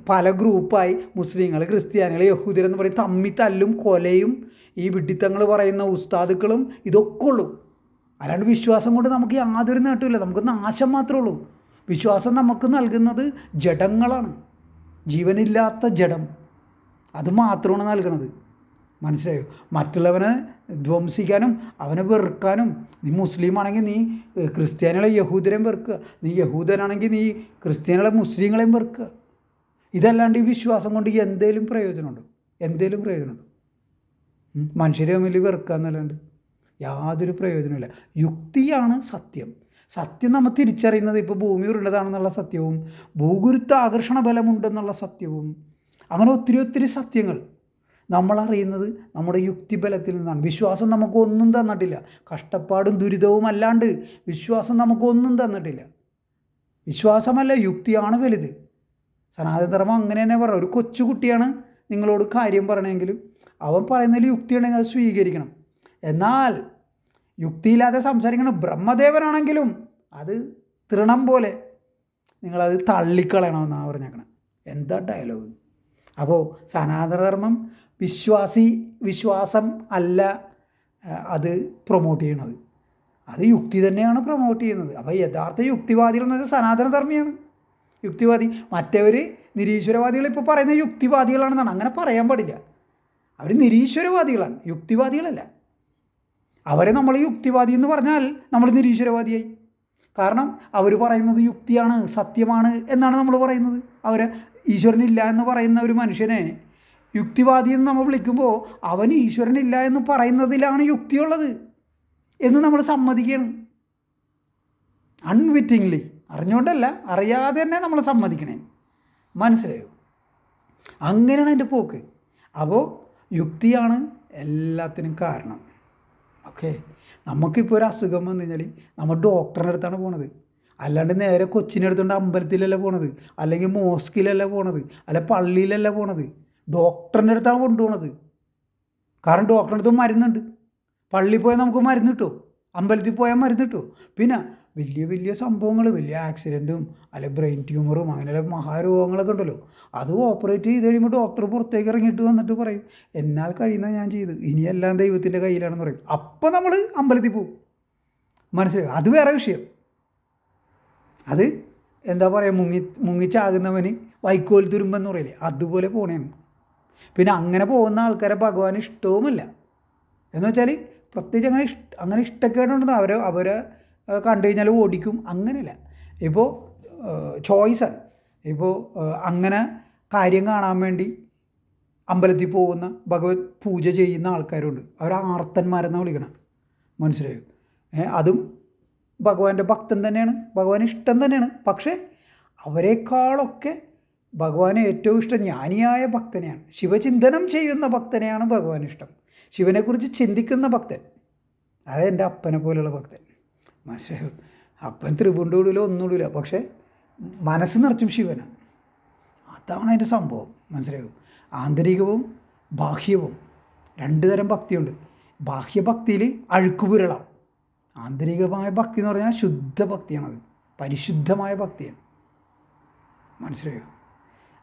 പല ഗ്രൂപ്പായി, മുസ്ലിങ്ങൾ, ക്രിസ്ത്യാനികൾ, യഹൂദരെന്ന് പറയും, തമ്മി തല്ലും, കൊലയും, ഈ വിഡ്ഢിത്തങ്ങൾ പറയുന്ന ഉസ്താദുക്കളും ഇതൊക്കെ ഉള്ളൂ. അല്ലാണ്ട് വിശ്വാസം കൊണ്ട് നമുക്ക് യാതൊരു നേട്ടമില്ല, നമുക്ക് നാശം മാത്രമേ ഉള്ളൂ. വിശ്വാസം നമുക്ക് നൽകുന്നത് ജഡങ്ങളാണ്, ജീവനില്ലാത്ത ജഡം, അത് മാത്രമാണ് നൽകണത്. മനസ്സിലായോ? മറ്റുള്ളവനെ ധ്വംസിക്കാനും അവനെ വെറുക്കാനും, നീ മുസ്ലിം ആണെങ്കിൽ നീ ക്രിസ്ത്യാനികളെ യഹൂദരെയും വെറുക്കുക, നീ യഹൂദനാണെങ്കിൽ നീ ക്രിസ്ത്യാനികളെ മുസ്ലിങ്ങളെയും വെറുക്കുക. ഇതല്ലാണ്ട് ഈ വിശ്വാസം കൊണ്ട് എന്തേലും പ്രയോജനമുണ്ടോ? മനുഷ്യരെ തമ്മിൽ വെറുക്കുക എന്നല്ലാണ്ട് യാതൊരു പ്രയോജനമില്ല. യുക്തിയാണ് സത്യം. സത്യം നമ്മൾ തിരിച്ചറിയുന്നത് ഇപ്പോൾ ഭൂമി ഉരുണ്ടതാണെന്നുള്ള സത്യവും ഭൂഗുരുത്വ ആകർഷണ ബലമുണ്ടെന്നുള്ള സത്യവും അങ്ങനെ ഒത്തിരി ഒത്തിരി സത്യങ്ങൾ നമ്മളറിയുന്നത് നമ്മുടെ യുക്തിബലത്തിൽ നിന്നാണ്. വിശ്വാസം നമുക്കൊന്നും തന്നിട്ടില്ല. കഷ്ടപ്പാടും ദുരിതവും അല്ലാണ്ട് വിശ്വാസം നമുക്കൊന്നും തന്നിട്ടില്ല. വിശ്വാസമല്ല, യുക്തിയാണ് വലുത്. സനാതനധർമ്മം അങ്ങനെ തന്നെ പറഞ്ഞു. ഒരു കൊച്ചുകുട്ടിയാണ് നിങ്ങളോട് കാര്യം പറയണമെങ്കിലും അവൻ പറയുന്നതിൽ യുക്തിയുണ്ടെങ്കിൽ അത് സ്വീകരിക്കണം. എന്നാൽ യുക്തിയില്ലാതെ സംസാരിക്കണം ബ്രഹ്മദേവനാണെങ്കിലും അത് തൃണം പോലെ നിങ്ങളത് തള്ളിക്കളയണമെന്നാണ് പറഞ്ഞേക്കണം. എന്താ ഡയലോഗ്! അപ്പോൾ സനാതനധർമ്മം വിശ്വാസം അല്ല അത് പ്രൊമോട്ട് ചെയ്യണത്, അത് യുക്തി തന്നെയാണ് പ്രൊമോട്ട് ചെയ്യുന്നത്. അപ്പോൾ യഥാർത്ഥ യുക്തിവാദികൾ എന്ന് വെച്ചാൽ സനാതനധർമ്മിയാണ് യുക്തിവാദി. മറ്റവർ നിരീശ്വരവാദികൾ ഇപ്പോൾ പറയുന്ന യുക്തിവാദികളാണെന്നാണ്. അങ്ങനെ പറയാൻ പാടില്ല. അവർ നിരീശ്വരവാദികളാണ്, യുക്തിവാദികളല്ല. അവരെ നമ്മൾ യുക്തിവാദി എന്ന് പറഞ്ഞാൽ നമ്മൾ നിരീശ്വരവാദിയായി. കാരണം അവർ പറയുന്നത് യുക്തിയാണ്, സത്യമാണ് എന്നാണ് നമ്മൾ പറയുന്നത്. അവർ ഈശ്വരനില്ല എന്ന് പറയുന്ന ഒരു മനുഷ്യനെ യുക്തിവാദി എന്ന് നമ്മൾ വിളിക്കുമ്പോൾ അവൻ ഈശ്വരനില്ല എന്ന് പറയുന്നതിലാണ് യുക്തിയുള്ളത് എന്ന് നമ്മൾ സമ്മതിക്കണം. അൺവിറ്റിംഗ്ലി, അറിഞ്ഞുകൊണ്ടല്ല, അറിയാതെ തന്നെ നമ്മൾ സമ്മതിക്കണേ. മനസ്സിലായോ? അങ്ങനെയാണ് എൻ്റെ പോക്ക്. അപ്പോൾ യുക്തിയാണ് എല്ലാത്തിനും കാരണം. ഓക്കെ, നമുക്കിപ്പോൾ ഒരു അസുഖം വന്നു കഴിഞ്ഞാൽ നമ്മൾ ഡോക്ടറിൻ്റെ അടുത്താണ് പോണത്. അല്ലാണ്ട് നേരെ കൊച്ചിനെ എടുത്തുകൊണ്ട് അമ്പലത്തിലല്ല പോണത്, അല്ലെങ്കിൽ മോസ്കിലല്ല പോണത്, അല്ല പള്ളിയിലല്ല പോണത്. ഡോക്ടറിൻ്റെ അടുത്താണ് കൊണ്ടുപോകണത്. കാരണം ഡോക്ടറിൻ്റെ അടുത്ത് മരുന്നുണ്ട്. പള്ളിയിൽ പോയാൽ നമുക്ക് മരുന്ന് കിട്ടുമോ? അമ്പലത്തിൽ പോയാൽ മരുന്ന് കിട്ടുമോ? പിന്നെ വലിയ വലിയ സംഭവങ്ങൾ, വലിയ ആക്സിഡൻറ്റും അല്ലെ ബ്രെയിൻ ട്യൂമറും അങ്ങനെയുള്ള മഹാരോഗങ്ങളൊക്കെ ഉണ്ടല്ലോ, അത് ഓപ്പറേറ്റ് ചെയ്ത് കഴിയുമ്പോൾ ഡോക്ടർ പുറത്തേക്ക് ഇറങ്ങിയിട്ട് വന്നിട്ട് പറയും എന്നാൽ കഴിയുന്നത് ഞാൻ ചെയ്ത്, ഇനിയെല്ലാം ദൈവത്തിൻ്റെ കയ്യിലാണെന്ന് പറയും. അപ്പോൾ നമ്മൾ അമ്പലത്തിൽ പോകും. മനസ്സിലായി? അത് വേറെ വിഷയം. അത് എന്താ പറയുക, മുങ്ങിച്ചാകുന്നവന് വൈക്കോൽ തുരുമ്പെന്ന് പറയില്ലേ, അതുപോലെ പോണേണ്. പിന്നെ അങ്ങനെ പോകുന്ന ആൾക്കാരെ ഭഗവാൻ ഇഷ്ടവുമല്ല. എന്ന് വെച്ചാൽ പ്രത്യേകിച്ച് അങ്ങനെ ഇഷ്ടക്കേടുണ്ടെന്ന് അവരെ കണ്ടു കഴിഞ്ഞാൽ ഓടിക്കും, അങ്ങനെയല്ല. ഇപ്പോൾ ചോയ്സാണ്. ഇപ്പോൾ അങ്ങനെ കാര്യം കാണാൻ വേണ്ടി അമ്പലത്തിൽ പോകുന്ന ഭഗവത് പൂജ ചെയ്യുന്ന ആൾക്കാരുണ്ട്. അവർ ആർത്തന്മാരെന്നാണ് വിളിക്കണം. മനസ്സിലായോ? അതും ഭഗവാന്റെ ഭക്തൻ തന്നെയാണ്, ഭഗവാൻ ഇഷ്ടം തന്നെയാണ്. പക്ഷേ അവരെക്കാളൊക്കെ ഭഗവാനെ ഏറ്റവും ഇഷ്ടം ജ്ഞാനിയായ ഭക്തനെയാണ്. ശിവചിന്തനം ചെയ്യുന്ന ഭക്തനെയാണ് ഭഗവാൻ ഇഷ്ടം. ശിവനെക്കുറിച്ച് ചിന്തിക്കുന്ന ഭക്തൻ, അതായത് എൻ്റെ അപ്പനെ പോലെയുള്ള ഭക്തൻ. മനസ്സിലായോ? അപ്പൻ ത്രിപുണ്ടൂടില്ല, ഒന്നുകൂടില്ല, പക്ഷേ മനസ്സ് നിറച്ചും ശിവനാണ്. അതാണ് അതിൻ്റെ സംഭവം. മനസ്സിലായോ? ആന്തരികവും ബാഹ്യവും രണ്ട് തരം ഭക്തിയുണ്ട്. ബാഹ്യഭക്തിയിൽ അഴുക്കുപുരളാം. ആന്തരികമായ ഭക്തി എന്ന് പറഞ്ഞാൽ ശുദ്ധ ഭക്തിയാണത്, പരിശുദ്ധമായ ഭക്തിയാണ്. മനസ്സിലായോ?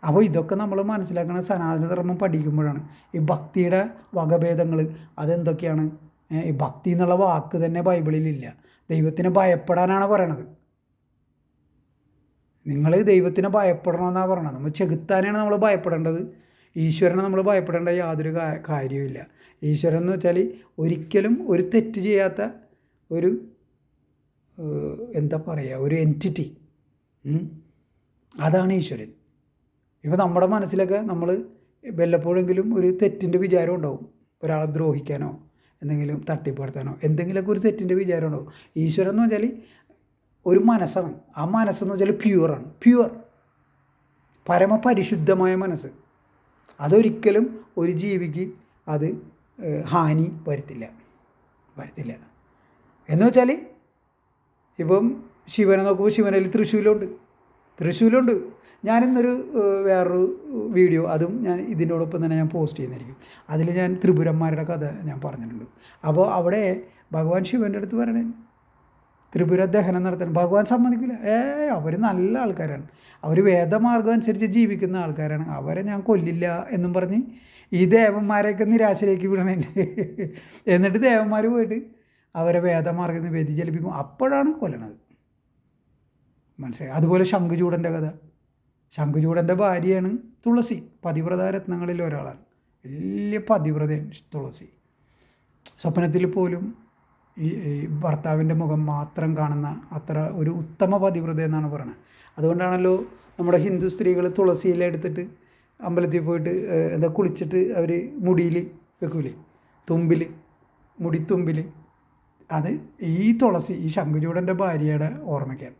അപ്പോൾ ഇതൊക്കെ നമ്മൾ മനസ്സിലാക്കണം സനാതനധർമ്മം പഠിക്കുമ്പോഴാണ്. ഈ ഭക്തിയുടെ വകഭേദങ്ങൾ അതെന്തൊക്കെയാണ്? ഈ ഭക്തി എന്നുള്ള വാക്ക് തന്നെ ബൈബിളിലില്ല. ദൈവത്തിനെ ഭയപ്പെടാനാണ് പറയണത്. നിങ്ങൾ ദൈവത്തിനെ ഭയപ്പെടണമെന്നാണ് പറയണത്. നമ്മൾ ചെകുത്താനെയാണ് നമ്മൾ ഭയപ്പെടേണ്ടത്. ഈശ്വരനെ നമ്മൾ ഭയപ്പെടേണ്ട യാതൊരു കാര്യവുമില്ല. ഈശ്വരൻ എന്ന് വെച്ചാൽ ഒരിക്കലും ഒരു തെറ്റ് ചെയ്യാത്ത ഒരു എന്താ പറയുക, ഒരു എൻറ്റിറ്റി, അതാണ് ഈശ്വരൻ. ഇപ്പോൾ നമ്മുടെ മനസ്സിലൊക്കെ നമ്മൾ വല്ലപ്പോഴെങ്കിലും ഒരു തെറ്റിൻ്റെ വിചാരം ഉണ്ടാവും. ഒരാളെ ദ്രോഹിക്കാനോ എന്തെങ്കിലും തട്ടിപ്പടുത്താനോ എന്തെങ്കിലുമൊക്കെ ഒരു തെറ്റിൻ്റെ വിചാരം ഉണ്ടാവും. ഈശ്വരൻ എന്ന് വെച്ചാൽ ഒരു മനസ്സാണ്. ആ മനസ്സെന്ന് വെച്ചാൽ പ്യുവറാണ്. പ്യുവർ, പരമപരിശുദ്ധമായ മനസ്സ്. അതൊരിക്കലും ഒരു ജീവിക്ക് അത് ഹാനി വരുത്തില്ല. എന്ന് വെച്ചാൽ ഇപ്പം ശിവനെ നോക്കുമ്പോൾ ശിവനിൽ തൃശ്ശൂലുണ്ട്. ഞാനിന്നൊരു വേറൊരു വീഡിയോ, അതും ഞാൻ ഇതിനോടൊപ്പം തന്നെ ഞാൻ പോസ്റ്റ് ചെയ്യുന്നതായിരിക്കും. അതിൽ ഞാൻ ത്രിപുരന്മാരുടെ കഥ ഞാൻ പറഞ്ഞിട്ടുണ്ട്. അപ്പോൾ അവിടെ ഭഗവാൻ ശിവൻ്റെ അടുത്ത് പറയണേ ത്രിപുര ദഹനം നടത്താൻ ഭഗവാൻ സമ്മതിക്കില്ല. അവർ നല്ല ആൾക്കാരാണ്, അവർ വേദമാർഗം അനുസരിച്ച് ജീവിക്കുന്ന ആൾക്കാരാണ്, അവരെ ഞാൻ കൊല്ലില്ല എന്നും പറഞ്ഞ് ഈ ദേവന്മാരെയൊക്കെ നിരാശയിലേക്ക് വിടണേ. എന്നിട്ട് ദേവന്മാർ പോയിട്ട് അവരെ വേദമാർഗം വ്യതിചലിപ്പിക്കും, അപ്പോഴാണ് കൊല്ലണത്. മനസ്സിലായി? അതുപോലെ ശംഖുചൂടൻ്റെ കഥ. ശംഖുചൂടൻ്റെ ഭാര്യയാണ് തുളസി, പതിവ്രത രത്നങ്ങളിൽ ഒരാളാണ്. വലിയ പതിവ്രതയാണ് തുളസി. സ്വപ്നത്തിൽ പോലും ഈ ഭർത്താവിൻ്റെ മുഖം മാത്രം കാണുന്ന അത്ര ഒരു ഉത്തമ പതിവ്രത എന്നാണ് പറയുന്നത്. അതുകൊണ്ടാണല്ലോ നമ്മുടെ ഹിന്ദു സ്ത്രീകൾ തുളസിയില എടുത്തിട്ട് അമ്പലത്തിൽ പോയിട്ട് എന്താ കുളിച്ചിട്ട് അവർ മുടിയിൽ വെക്കൂലേ, തുമ്പിൽ, മുടിത്തുമ്പിൽ അത് ഈ തുളസി, ഈ ശംഖുചൂടൻ്റെ ഭാര്യയുടെ ഓർമ്മയ്ക്കാണ്.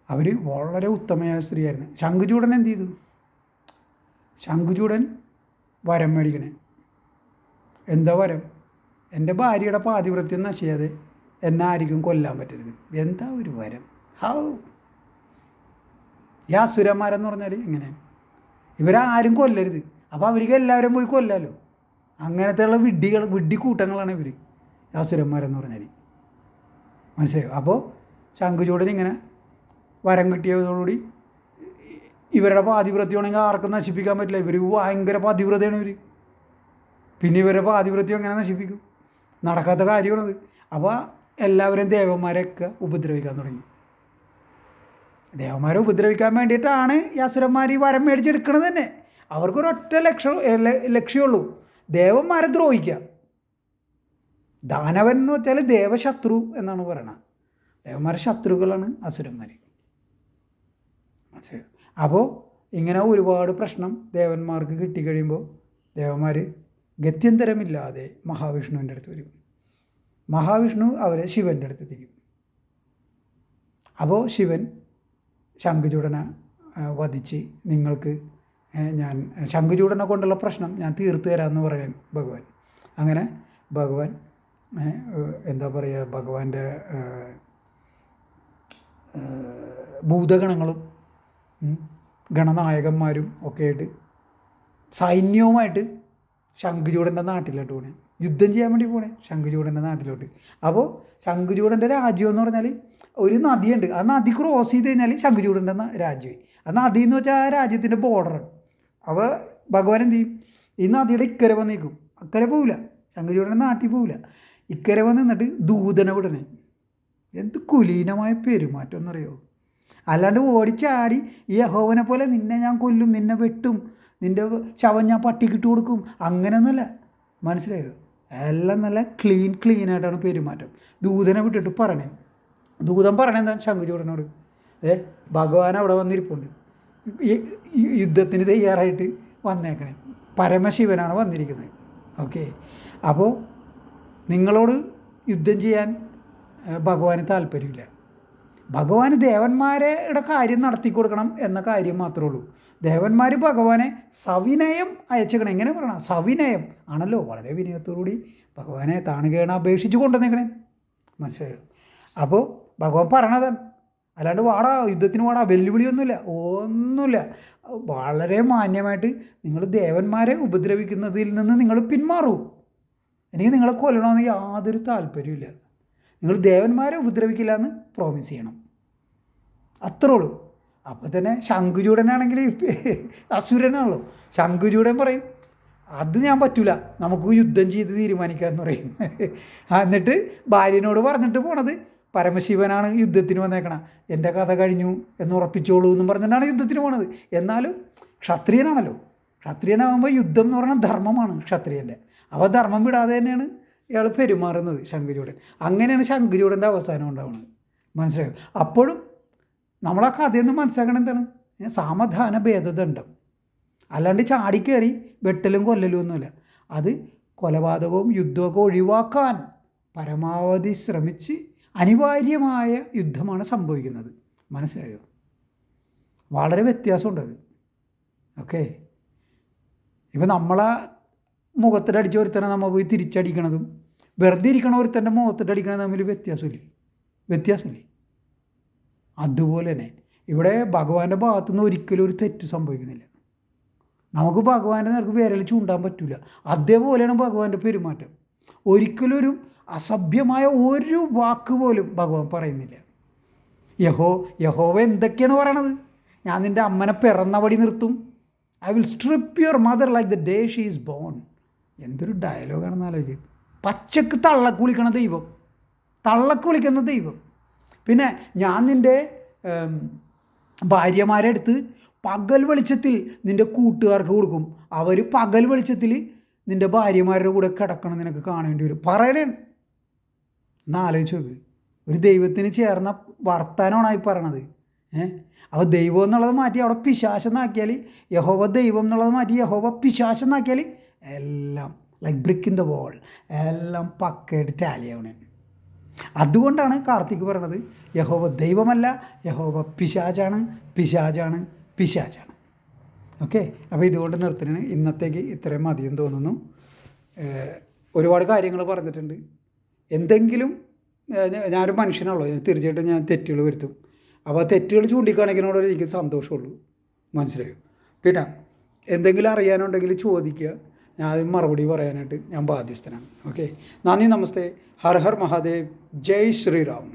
അവർ വളരെ ഉത്തമയായ സ്ത്രീയായിരുന്നു. ശംഖുചൂടൻ എന്ത് ചെയ്തു? ശംഖുചൂടൻ വരം മേടിക്കണേ. എന്താ വരം? എൻ്റെ ഭാര്യയുടെ പാതിവൃത്യം നശിയാതെ എന്നെ ആർക്കും കൊല്ലാൻ പറ്റരുത്. എന്താ ഒരു വരം! ഹൗ! ഈ അസുരന്മാരെന്ന് പറഞ്ഞാൽ ഇങ്ങനെയാണ്. ഇവരാരും കൊല്ലരുത്, അപ്പോൾ അവർക്ക് എല്ലാവരും പോയി കൊല്ലാമല്ലോ. അങ്ങനത്തെയുള്ള വിഡ്ഢി കൂട്ടങ്ങളാണ് ഇവർ, അസുരന്മാരെന്ന് പറഞ്ഞാൽ. മനസ്സിലായോ? അപ്പോൾ ശംഖുചൂടൻ ഇങ്ങനെ വരം കിട്ടിയതോടുകൂടി ഇവരുടെ പാതിവൃത്യമാണെങ്കിൽ ആർക്കും നശിപ്പിക്കാൻ പറ്റില്ല. ഇവർ ഭയങ്കര പാതിവ്രതയാണ് ഇവർ. പിന്നെ ഇവരുടെ പാതിവൃത്യം എങ്ങനെ നശിപ്പിക്കും? നടക്കാത്ത കാര്യമാണത്. അപ്പോൾ എല്ലാവരും ദേവന്മാരെയൊക്കെ ഉപദ്രവിക്കാൻ തുടങ്ങി. ദേവന്മാരെ ഉപദ്രവിക്കാൻ വേണ്ടിയിട്ടാണ് ഈ അസുരന്മാർ ഈ വരം മേടിച്ചെടുക്കണത് തന്നെ. അവർക്കൊരൊറ്റ ലക്ഷ്യമുള്ളൂ, ദേവന്മാരെ ദ്രോഹിക്കുക. ദാനവൻ എന്ന് വെച്ചാൽ ദേവശത്രു എന്നാണ് പറയണത്. ദേവന്മാരെ ശത്രുക്കളാണ് അസുരന്മാർ. അപ്പോൾ ഇങ്ങനെ ഒരുപാട് പ്രശ്നം ദേവന്മാർക്ക് കിട്ടിക്കഴിയുമ്പോൾ ദേവന്മാർ ഗത്യന്തരമില്ലാതെ മഹാവിഷ്ണുവിൻ്റെ അടുത്ത് വരും. മഹാവിഷ്ണു അവരെ ശിവൻ്റെ അടുത്ത് എത്തിക്കും. അപ്പോൾ ശിവൻ ശംഖുചൂടനെ വധിച്ച് നിങ്ങൾക്ക് ഞാൻ ശംഖുചൂടനെ കൊണ്ടുള്ള പ്രശ്നം ഞാൻ തീർത്തു തരാമെന്ന് പറയാൻ ഭഗവാൻ. അങ്ങനെ ഭഗവാൻ എന്താ പറയുക, ഭഗവാന്റെ ഭൂതഗണങ്ങളും ഗണനായകന്മാരും ഒക്കെ ആയിട്ട് സൈന്യവുമായിട്ട് ശംഖുചൂടൻ്റെ നാട്ടിലോട്ട് പോണേ, യുദ്ധം ചെയ്യാൻ വേണ്ടി പോണേ ശംഖുചൂടൻ്റെ നാട്ടിലോട്ട്. അപ്പോൾ ശംഖുചൂടൻ്റെ രാജ്യം എന്ന് പറഞ്ഞാൽ ഒരു നദിയുണ്ട്. ആ നദി ക്രോസ് ചെയ്ത് കഴിഞ്ഞാൽ ശംഖുചൂടൻ്റെ രാജ്യമായി. ആ നദി എന്ന് വെച്ചാൽ ആ രാജ്യത്തിൻ്റെ ബോർഡറാണ്. അപ്പോൾ ഭഗവാൻ എന്ത് ചെയ്യും? ഈ നദിയുടെ ഇക്കരെ വന്ന് നിൽക്കും. അക്കരെ പോവില്ല, ശംഖുചൂടൻ്റെ നാട്ടിൽ പോവില്ല. ഇക്കരെ വന്ന് നിന്നിട്ട് ദൂതനെ വിടണേ. എന്ത് കുലീനമായ പെരുമാറ്റം എന്നറിയോ? അല്ലാണ്ട് ഓടിച്ചാടി ഈ യഹോവനെ പോലെ നിന്നെ ഞാൻ കൊല്ലും, നിന്നെ വെട്ടും, നിൻ്റെ ശവം ഞാൻ പട്ടിക്കിട്ട് കൊടുക്കും, അങ്ങനെയൊന്നുമല്ല. മനസ്സിലായോ? എല്ലാം നല്ല ക്ലീനായിട്ടാണ് പെരുമാറ്റം. ദൂതനെ വിട്ടിട്ട് പറയണേ. ദൂതൻ പറയണെന്താ ശംഖുചൂടനോട്? ഭഗവാൻ അവിടെ വന്നിരിപ്പുണ്ട്, യുദ്ധത്തിന് തയ്യാറായിട്ട് വന്നേക്കണേ, പരമശിവനാണ് വന്നിരിക്കുന്നത്. ഓക്കെ, അപ്പോൾ നിങ്ങളോട് യുദ്ധം ചെയ്യാൻ ഭഗവാന് താല്പര്യമില്ല. ഭഗവാന് ദേവന്മാരുടെ കാര്യം നടത്തി കൊടുക്കണം എന്ന കാര്യം മാത്രമേ ഉള്ളൂ. ദേവന്മാർ ഭഗവാനെ സവിനയം അയച്ചേക്കണം. എങ്ങനെ പറയണം? സവിനയം ആണല്ലോ, വളരെ വിനയത്തോടുകൂടി ഭഗവാനെ താണുകേണ അപേക്ഷിച്ച് കൊണ്ടുവന്നേക്കണേ. മനസ്സിലായോ? അപ്പോൾ ഭഗവാൻ പറയണതാണ്. അല്ലാണ്ട് വാടാ യുദ്ധത്തിന് വാടാ വെല്ലുവിളിയൊന്നുമില്ല, ഒന്നുമില്ല. വളരെ മാന്യമായിട്ട് നിങ്ങൾ ദേവന്മാരെ ഉപദ്രവിക്കുന്നതിൽ നിന്ന് നിങ്ങൾ പിന്മാറൂ. എനിക്ക് നിങ്ങളെ കൊല്ലണമെന്ന് യാതൊരു താല്പര്യമില്ല. നിങ്ങൾ ദേവന്മാരെ ഉപദ്രവിക്കില്ല എന്ന് പ്രോമിസ് ചെയ്യണം, അത്രേ ഉള്ളൂ. അപ്പോൾ തന്നെ ശംഖുചൂടനാണെങ്കിൽ അസുരനാണല്ലോ. ശംഖുചൂടൻ പറയും അത് ഞാൻ പറ്റില്ല, നമുക്ക് യുദ്ധം ചെയ്ത് തീരുമാനിക്കാമെന്ന് പറയും. എന്നിട്ട് ഭാര്യനോട് പറഞ്ഞിട്ട് പോണത് പരമശിവനാണ് യുദ്ധത്തിന് വന്നേക്കണം, എൻ്റെ കഥ കഴിഞ്ഞു എന്ന് ഉറപ്പിച്ചോളൂ എന്നും പറഞ്ഞിട്ടാണ് യുദ്ധത്തിന് പോണത്. എന്നാലും ക്ഷത്രിയനാണല്ലോ. ക്ഷത്രിയനാകുമ്പോൾ യുദ്ധം എന്ന് പറയുന്നത് ധർമ്മമാണ് ക്ഷത്രിയൻ്റെ. അപ്പോൾ ധർമ്മം വിടാതെ തന്നെയാണ് ഇയാൾ പെരുമാറുന്നത് ശംഖുചൂടൻ. അങ്ങനെയാണ് ശംഖുചൂടൻ്റെ അവസാനം ഉണ്ടാവുന്നത്. മനസ്സിലായോ? അപ്പോഴും നമ്മളാ കഥയെന്ന് മനസ്സിലാക്കണം എന്താണ്? സാമധാന ഭേദദണ്ഡം. അല്ലാണ്ട് ചാടിക്കയറി വെട്ടലും കൊല്ലലും ഒന്നുമില്ല. അത് കൊലപാതകവും യുദ്ധമൊക്കെ ഒഴിവാക്കാൻ പരമാവധി ശ്രമിച്ച് അനിവാര്യമായ യുദ്ധമാണ് സംഭവിക്കുന്നത്. മനസ്സിലായോ? വളരെ വ്യത്യാസമുണ്ടത്. ഓക്കെ, ഇപ്പം നമ്മളെ മുഖത്തിട്ടടിച്ച ഒരുത്തനെ നമ്മൾ പോയി തിരിച്ചടിക്കണതും വെറുതെ ഇരിക്കണ ഒരുത്തൻ്റെ മുഖത്തിട്ടടിക്കണത് തമ്മിൽ വ്യത്യാസമില്ലേ? അതുപോലെ തന്നെ ഇവിടെ ഭഗവാന്റെ ഭാഗത്തുനിന്ന് ഒരിക്കലും ഒരു തെറ്റ് സംഭവിക്കുന്നില്ല. നമുക്ക് ഭഗവാന്റെ നേർക്ക് വിരൽ ചൂണ്ടാൻ പറ്റില്ല. അതേപോലെയാണ് ഭഗവാന്റെ പെരുമാറ്റം. ഒരിക്കലും ഒരു അസഭ്യമായ ഒരു വാക്ക് പോലും ഭഗവാൻ പറയുന്നില്ല. യഹോവ എന്തൊക്കെയാണ് പറയണത്? ഞാൻ നിൻ്റെ അമ്മനെ പിറന്നവടി നിർത്തും, I will strip your mother like the day she is born. എന്തൊരു ഡയലോഗാണെന്ന് ആലോചിക്കുന്നത്. പച്ചക്ക് തള്ളക്ക് വിളിക്കണ ദൈവം, തള്ളക്ക് വിളിക്കുന്ന ദൈവം. പിന്നെ ഞാൻ നിൻ്റെ ഭാര്യമാരെ അടുത്ത് പകൽ വെളിച്ചത്തിൽ നിൻ്റെ കൂട്ടുകാർക്ക് കൊടുക്കും, അവർ പകൽ വെളിച്ചത്തിൽ നിൻ്റെ ഭാര്യമാരുടെ കൂടെ കിടക്കണം, നിനക്ക് കാണേണ്ടി വരും. പറയണേ എന്നാൽ ആലോചിച്ച് നോക്ക്. ഒരു ദൈവത്തിന് ചേർന്ന വർത്താനമാണ് പറയണത്. അപ്പോൾ ദൈവം എന്നുള്ളത് മാറ്റി അവിടെ പിശാചെന്നാക്കിയാൽ, യഹോവ ദൈവം എന്നുള്ളത് മാറ്റി യഹോവ പിശാചെന്നാക്കിയാൽ എല്ലാം like brick in the wall, എല്ലാം പക്കയായിട്ട് ടാലി ആവണേ. അതുകൊണ്ടാണ് കാർത്തിക് പറയണത് യഹോവ ദൈവമല്ല, യഹോവ പിശാചാണ്, പിശാചാണ്, പിശാചാണ്. ഓക്കെ, അപ്പോൾ ഇതുകൊണ്ട് നിർത്തുന്നതിന് ഇന്നത്തേക്ക് ഇത്രയും മതിയെന്ന് തോന്നുന്നു. ഒരുപാട് കാര്യങ്ങൾ പറഞ്ഞിട്ടുണ്ട്. എന്തെങ്കിലും ഞാനൊരു മനുഷ്യനാണല്ലോ, തീർച്ചയായിട്ടും ഞാൻ തെറ്റുകൾ വരുത്തും. അപ്പോൾ ആ തെറ്റുകൾ ചൂണ്ടിക്കാണിക്കുന്നതോടെ എനിക്ക് സന്തോഷമുള്ളൂ. മനസ്സിലായോ? പിന്നെ എന്തെങ്കിലും അറിയാനുണ്ടെങ്കിൽ ചോദിക്കുക, ഞാൻ അതിന് മറുപടി പറയാനായിട്ട് ഞാൻ ബാധ്യസ്ഥനാണ്. ഓക്കെ, നന്ദി, നമസ്തേ, ഹർ ഹർ മഹാദേവ്, ജയ് ശ്രീറാം.